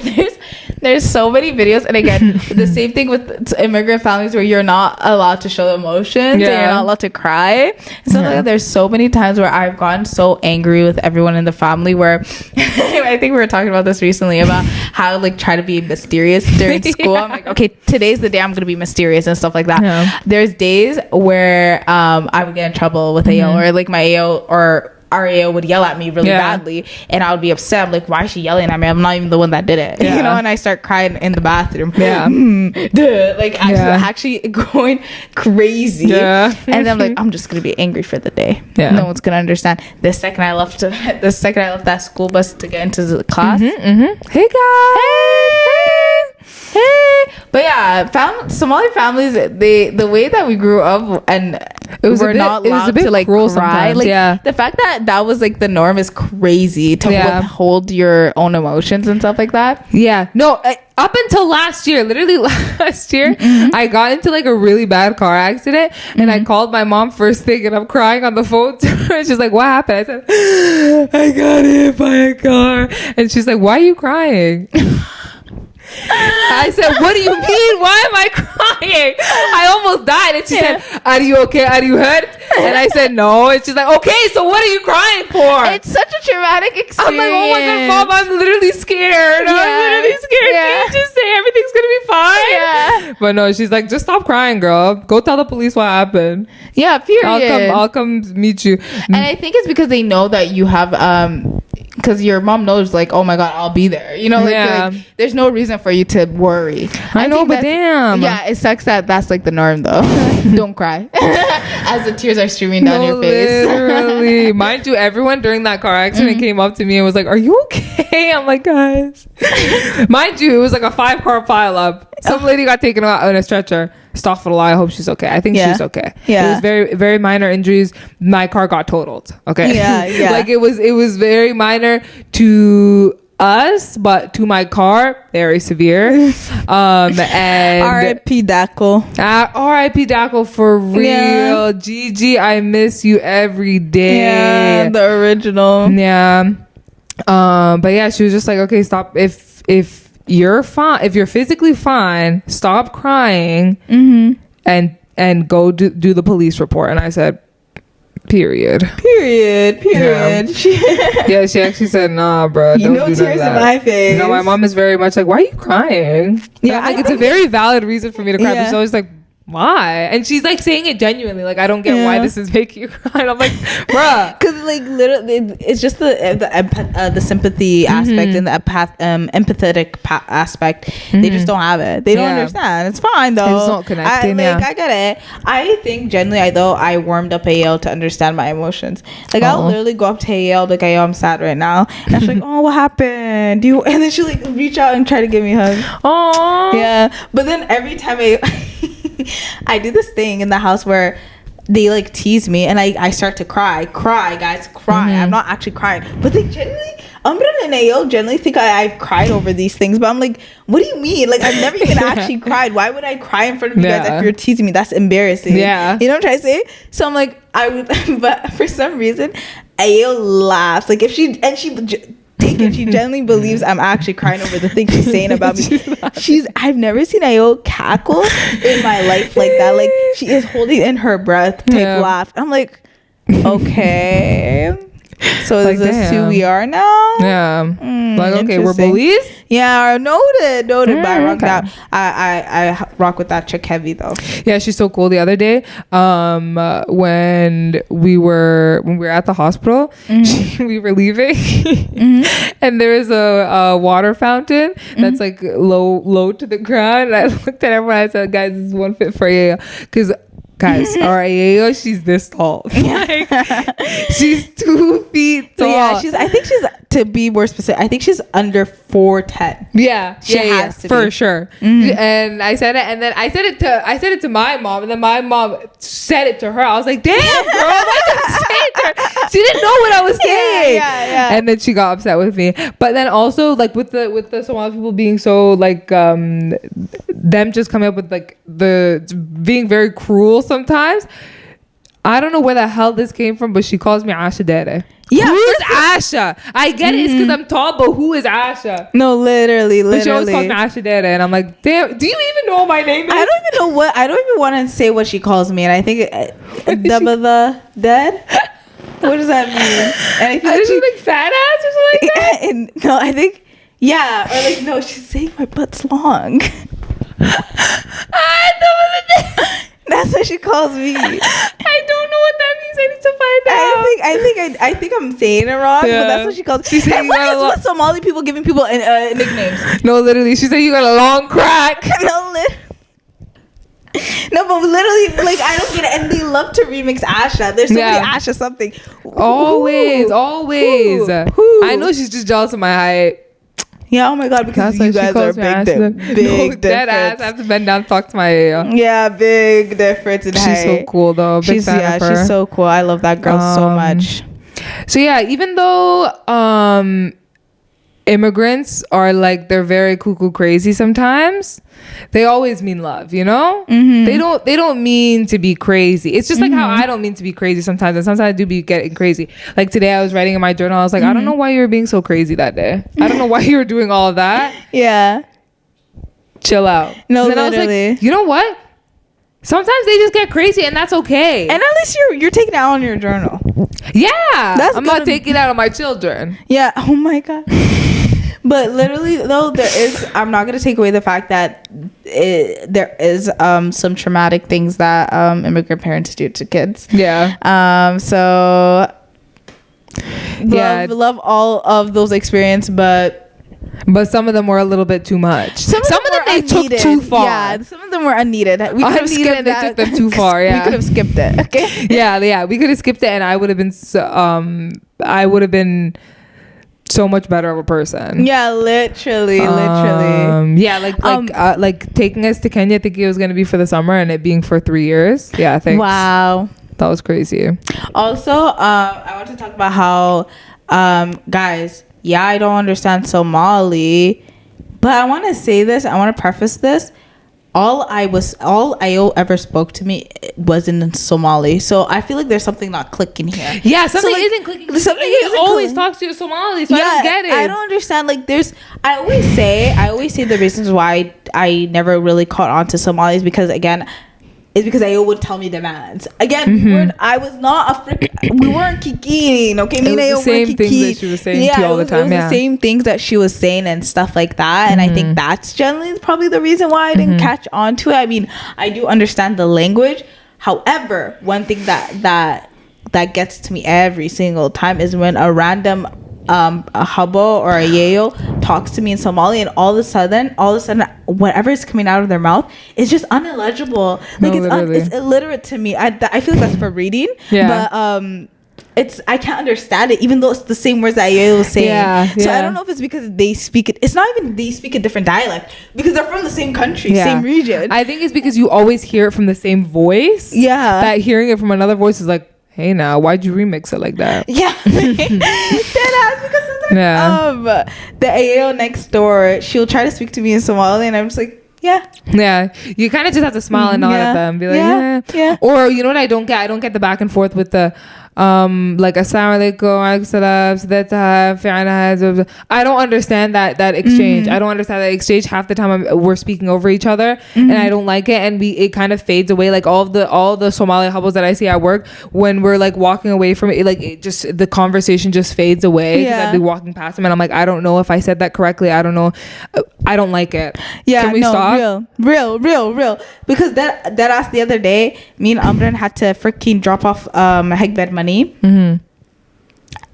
C: there's so many videos, and again, the same thing with immigrant families where you're not allowed to show emotions, and you're not allowed to cry. And so like, there's so many times where I've gotten so angry with everyone in the family where I think we were talking about this recently about how like try to be mysterious during school. I'm like, okay, today's the day I'm gonna be mysterious and stuff like that. There's days where I would get in trouble with AO, or like my AO or our AO would yell at me really badly, and I would be upset. I'm like, why is she yelling at me? I'm not even the one that did it. You know, and I start crying in the bathroom. Like actually going crazy. And then I'm like, I'm just gonna be angry for the day. No one's gonna understand. The second I left that school bus to get into the class,
B: Hey guys.
C: hey. But yeah, Somali families, the way that we grew up, and we're not allowed to like cry. Like the fact that was like the norm is crazy, to withhold your own emotions and stuff like that.
B: No, up until last year, literally last year, I got into like a really bad car accident, and I called my mom first thing, and I'm crying on the phone to her, and she's like, what happened? I said, I got hit by a car. And she's like, why are you crying? I said, what do you mean? Why am I crying? I almost died. And she said, are you okay? Are you hurt? And I said, no. And she's like, okay, so what are you crying for?
C: It's such a traumatic experience.
B: I'm like, oh my god, mom, I'm literally scared. I'm literally scared. Can you just say everything's gonna be fine? But no, she's like, just stop crying, girl. Go tell the police what happened.
C: Period.
B: I'll come meet you.
C: And I think it's because they know that you have because your mom knows, like, oh my god, I'll be there, you know, like there's no reason for you to worry.
B: I know, but damn,
C: it sucks that that's like the norm though. Don't cry as the tears are streaming down your face.
B: Literally. Mind you, everyone during that car accident came up to me and was like, are you okay? I'm like, guys. Mind you, it was like a 5-car pile up. Some lady got taken out on a stretcher. Astaghfirullah, I hope she's okay. I think she's okay. It was very, very minor injuries. My car got totaled. Okay. Like it was very minor to us, but to my car, very severe. And
C: R.I.P. Daco.
B: R.I.P. Daco for real. Gigi, I miss you every day.
C: The original.
B: But yeah, she was just like, okay, stop. If you're fine, if you're physically fine, stop crying and go do the police report. And I said, period. Yeah, she actually said, nah, bro, don't do
C: tears
B: that.
C: In my face.
B: You know, my mom is very much like, why are you crying? Like, it's a very valid reason for me to cry, but she's always like, why? And she's like saying it genuinely, like, I don't get why this is making you cry. And I'm like, bruh,
C: because like literally it's just the sympathy aspect and the empathetic aspect. They just don't have it. They don't understand. It's fine though.
B: It's not connecting.
C: I get it. I think generally I warmed up AL to understand my emotions. Like I'll literally go up to AL like, I'm sad right now, and she's like, oh, what happened? And then she like reach out and try to give me a hug.
B: Oh
C: but then every time I do this thing in the house where they like tease me and I start to cry, guys. I'm not actually crying, but they generally, Amran and Ayo generally think I've cried over these things, but I'm like, what do you mean? Like, I've never even actually cried. Why would I cry in front of you guys if you're teasing me? That's embarrassing. You know what I'm trying to say? So I'm like, but for some reason Ayo laughs, like if she genuinely believes I'm actually crying over the thing she's saying about me. I've never seen Ayo cackle in my life like that. Like, she is holding in her breath type laugh. I'm like, okay, so like, is this who we are now?
B: Like, okay, we're bullies.
C: Noted. But I rock that. I rock with that chick heavy though.
B: Yeah, she's so cool. The other day, when we were at the hospital, we were leaving, and there was a water fountain that's like low to the ground. And I looked at everyone. I said, "Guys, this is one fit for you," because Guys, our Ayo, she's this tall. Like, she's 2 feet tall.
C: So yeah, I think she's, to be more specific, I think she's under 4'10".
B: Yeah,
C: she has to
B: for
C: be.
B: sure. And I said it, and then I said it to my mom, and then my mom said it to her. I was like, "Damn, girl, I didn't say it to her. She didn't know what I was saying."
C: Yeah.
B: And then she got upset with me. But then also, like, with the Somali people being so like them just coming up with like the being very cruel sometimes. I don't know where the hell this came from, but she calls me Asha Dere.
C: Yeah,
B: who's Asha? I get it, it's because I'm tall, but who is Asha?
C: No, literally.
B: But she always calls me Asha Dere, and I'm like, damn, do you even know what my name is?
C: I don't even want to say what she calls me, and I think the dead. What does that mean? And I feel
B: like she's like fat ass or something like that.
C: And no, I think or like no, she's saying my butt's long. I know. That's what she calls me.
B: I don't know what that means. I need to find out.
C: I think I'm saying it wrong, but that's what she calls.
B: She said
C: what is with Somali people giving people nicknames?
B: No, literally, she said you got a long crack.
C: No, but literally, like, I don't get it. And they love to remix Asha. There's so many Asha something.
B: Always.
C: Ooh.
B: I know she's just jealous of my height.
C: Yeah, oh my god, because you guys are big
B: dead ass. I have to bend down to talk to my
C: yeah, big difference in height.
B: She's so cool though. Big fan of her.
C: She's so cool. I love that girl so much.
B: So yeah, even though immigrants are like, they're very cuckoo crazy sometimes, they always mean love, you know? They don't mean to be crazy. It's just like how I don't mean to be crazy sometimes, and sometimes I do be getting crazy. Like today I was writing in my journal, I was like, I don't know why you were being so crazy that day. I don't know why you were doing all of that.
C: Yeah,
B: chill out.
C: No,
B: and then
C: literally.
B: I was like, you know what, sometimes they just get crazy, and that's okay.
C: And at least you're taking it out on your journal.
B: Yeah, I'm not taking it out on my children.
C: Yeah, oh my god. But literally though, I'm not gonna take away the fact that there is some traumatic things that immigrant parents do to kids.
B: Yeah.
C: So love all of those experiences, but
B: some of them were a little bit too much. Some of them they took too far.
C: Yeah, some of them were unneeded. We
B: could have skipped. They took them too far. Yeah,
C: we could have skipped it. Okay.
B: Yeah, we could have skipped it, and I would have been so much better of a person.
C: Yeah, literally.
B: Yeah, like taking us to Kenya, thinking it was going to be for the summer, and it being for 3 years. Yeah, I think.
C: Wow,
B: that was crazy.
C: Also, I want to talk about how, guys. Yeah, I don't understand Somali, but I want to say this. I want to preface this. All Ayo ever spoke to me was in Somali, so I feel like there's something not clicking here.
B: Yeah, something isn't clicking. He always talks to you Somali, so I don't get it.
C: I don't understand. Like, I always say the reasons why I never really caught on to Somalis, because again, it's because Ayo would tell me demands. Again, I was not we weren't kikiing, okay? Me and Ayo
B: the same things that she was saying to you all the time.
C: It was the same things that she was saying and stuff like that. And I think that's generally probably the reason why I didn't catch on to it. I mean, I do understand the language. However, one thing that gets to me every single time is when a random a hubbo or a yayo talks to me in Somali, and all of a sudden whatever is coming out of their mouth is just unillegible. Like, it's illiterate to me. I feel like that's for reading. But I can't understand it, even though it's the same words that Yayo was saying. So I don't know if it's because they speak it. It's not even they speak a different dialect, because they're from the same country, same region.
B: I think it's because you always hear it from the same voice. Yeah. That hearing it from another voice is like, hey, now, why'd you remix it like that? Yeah. Because sometimes
C: the AO next door, she'll try to speak to me in Somali, and I'm just like, yeah.
B: You kind of just have to smile and nod at them, be like, yeah. Or you know what I don't get? I don't get the back and forth with the like assalamu alaikum. I don't understand that exchange. I don't understand that exchange. Half the time we're speaking over each other, and I don't like it, and it kind of fades away. Like all the Somali hubbos that I see at work, when we're like walking away from it, like it just, the conversation just fades away. I'd be walking past them and I'm like, I don't know if I said that correctly. I don't know. I don't like it. Can we stop?
C: Real. Because that asked the other day, me and Amran had to freaking drop off Hegbed money in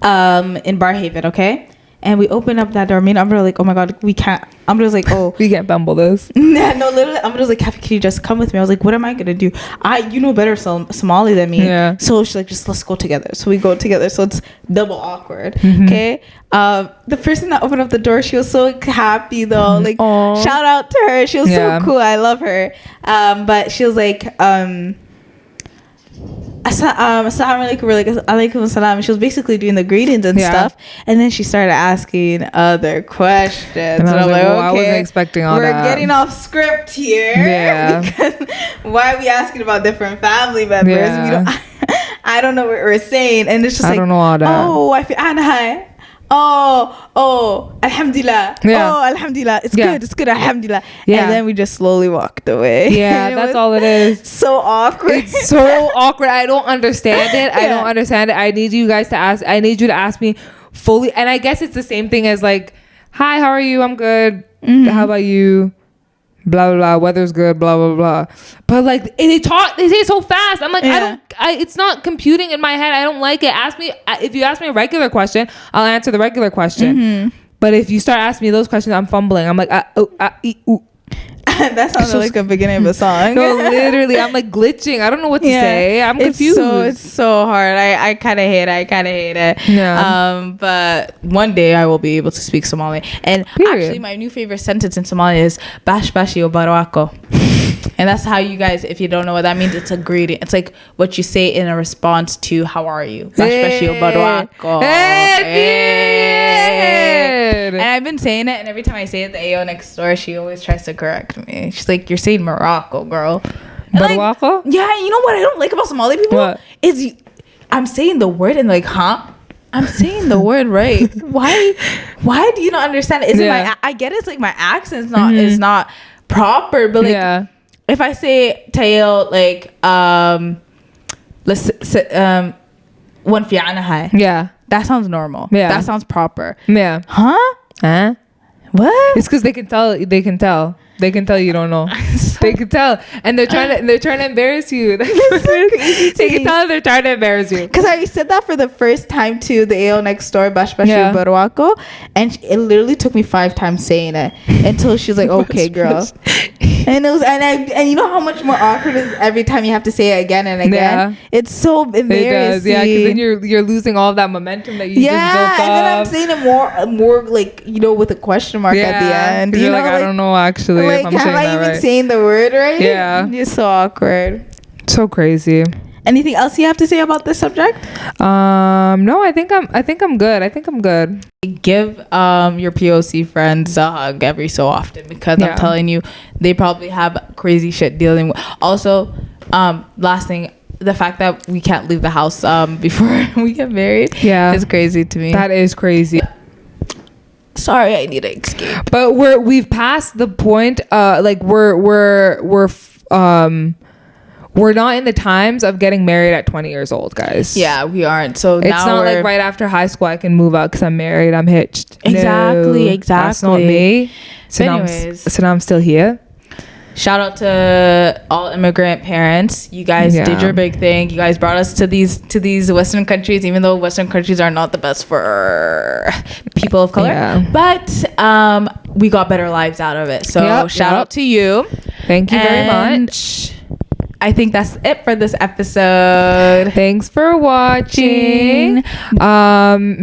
C: Barhaven, okay? And we open up that door. Me and Amber are like, oh my god, we can't. Amber's like, oh,
B: We can't bumble this.
C: no, literally. Amber's like, can you just come with me? I was like, what am I gonna do? You know better Somali than me.
B: Yeah.
C: So she's like, just let's go together. So we go together. So it's double awkward.
B: Mm-hmm.
C: Okay. The person that opened up the door, she was so happy though. Like,
B: Aww.
C: shout out to her. She was
B: Yeah.
C: so cool. I love her. But she was like, Assalamu alaikum. We're like, alaikum assalam. She was basically doing the greetings and
B: Yeah.
C: stuff, and then she started asking other questions.
B: And I was like, well, I wasn't expecting all
C: we're
B: that.
C: getting off script here.
B: Yeah.
C: Because why are we asking about different family members?
B: Yeah.
C: We don't. I don't know what we're saying, and it's just
B: I
C: like,
B: don't know all that.
C: oh, I feel Anahai. Oh, alhamdulillah.
B: Yeah.
C: Oh, alhamdulillah. It's
B: Yeah.
C: good. It's good. Alhamdulillah.
B: Yeah.
C: And then we just slowly walked away.
B: Yeah,
C: It
B: that's
C: was
B: all it is.
C: So awkward.
B: It's so awkward. I don't understand it. I don't understand it. I need you guys to ask. I need you to ask me fully. And I guess it's the same thing as like, hi, how are you? I'm good. How about you? Blah blah blah. Weather's good. Blah blah blah. But like they say it so fast. I'm like, it's not computing in my head. I don't like it. Ask me if you ask me a regular question, I'll answer the regular question. But if you start asking me those questions, I'm fumbling. I'm like, ooh.
C: That sounds like the beginning of a song.
B: No, literally, I'm like glitching. I don't know what to say. I'm confused.
C: It's so hard. I kind of hate it.
B: Yeah.
C: But one day I will be able to speak Somali. And actually, my new favorite sentence in Somali is bash bashi o barwako. And that's how you guys, if you don't know what that means, it's a greeting. It's like what you say in a response to how are you? Bash bashi o barwako. And I've been saying it, and every time I say it, the AO next door, she always tries to correct me. She's like, "You're saying Morocco, girl."
B: Barwako?
C: Yeah, you know what I don't like about Somali people?
B: What?
C: I'm saying the word and like, huh? I'm saying the word right. Why do you not understand it? Is it I get it's like my accent's not is not proper, but like if I say tail like let's say one fi anahai.
B: Yeah.
C: That sounds normal.
B: Yeah.
C: That sounds proper.
B: Yeah.
C: Huh? What?
B: It's because they can tell you don't know. They can tell, and they're trying to embarrass you. They can tell they're trying to embarrass you.
C: Because I said that for the first time to the AO next door, Bash Bashi Barwako, and it literally took me 5 times saying it until she's like, "Okay, girl." And it was, and you know how much more awkward it is every time you have to say it again and again. Yeah. It's so embarrassing. It does,
B: yeah, because then you're losing all of that momentum that you just built up.
C: And then I'm saying it more like, you know, with a question mark at the end.
B: You're like, I don't know actually if I'm saying that right.
C: Am I even saying the word right?
B: Yeah.
C: It's so awkward.
B: So crazy.
C: Anything else you have to say about this subject?
B: No, I think I'm good.
C: Give your POC friends a hug every so often, because I'm telling you, they probably have crazy shit dealing with. Also, last thing, the fact that we can't leave the house before we get married is crazy to me.
B: That is crazy.
C: Sorry, I need to escape.
B: But we've passed the point. Like we're not in the times of getting married at 20 years old, guys.
C: Yeah, we aren't. So
B: it's
C: now
B: not like right after high school I can move out because I'm married, I'm hitched.
C: Exactly.
B: That's not me. So now I'm still here.
C: Shout out to all immigrant parents. You guys did your big thing. You guys brought us to these Western countries, even though Western countries are not the best for people of color. Yeah. But we got better lives out of it. So shout out to you.
B: Thank you very much.
C: I think that's it for this episode.
B: Thanks for watching.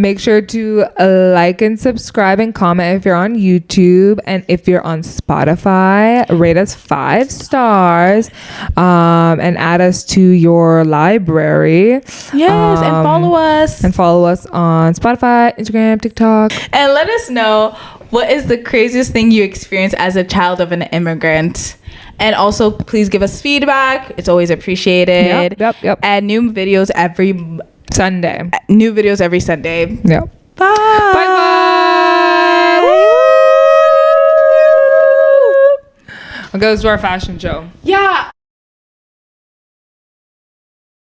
B: Make sure to like and subscribe and comment if you're on YouTube, and if you're on Spotify, rate us 5 stars, and add us to your library.
C: Yes, and follow us.
B: And follow us on Spotify, Instagram, TikTok.
C: And let us know, what is the craziest thing you experienced as a child of an immigrant? And also, please give us feedback. It's always appreciated.
B: Yep.
C: And new videos every
B: Sunday.
C: Yep. Bye.
B: Bye. It goes to our fashion show.
C: Yeah.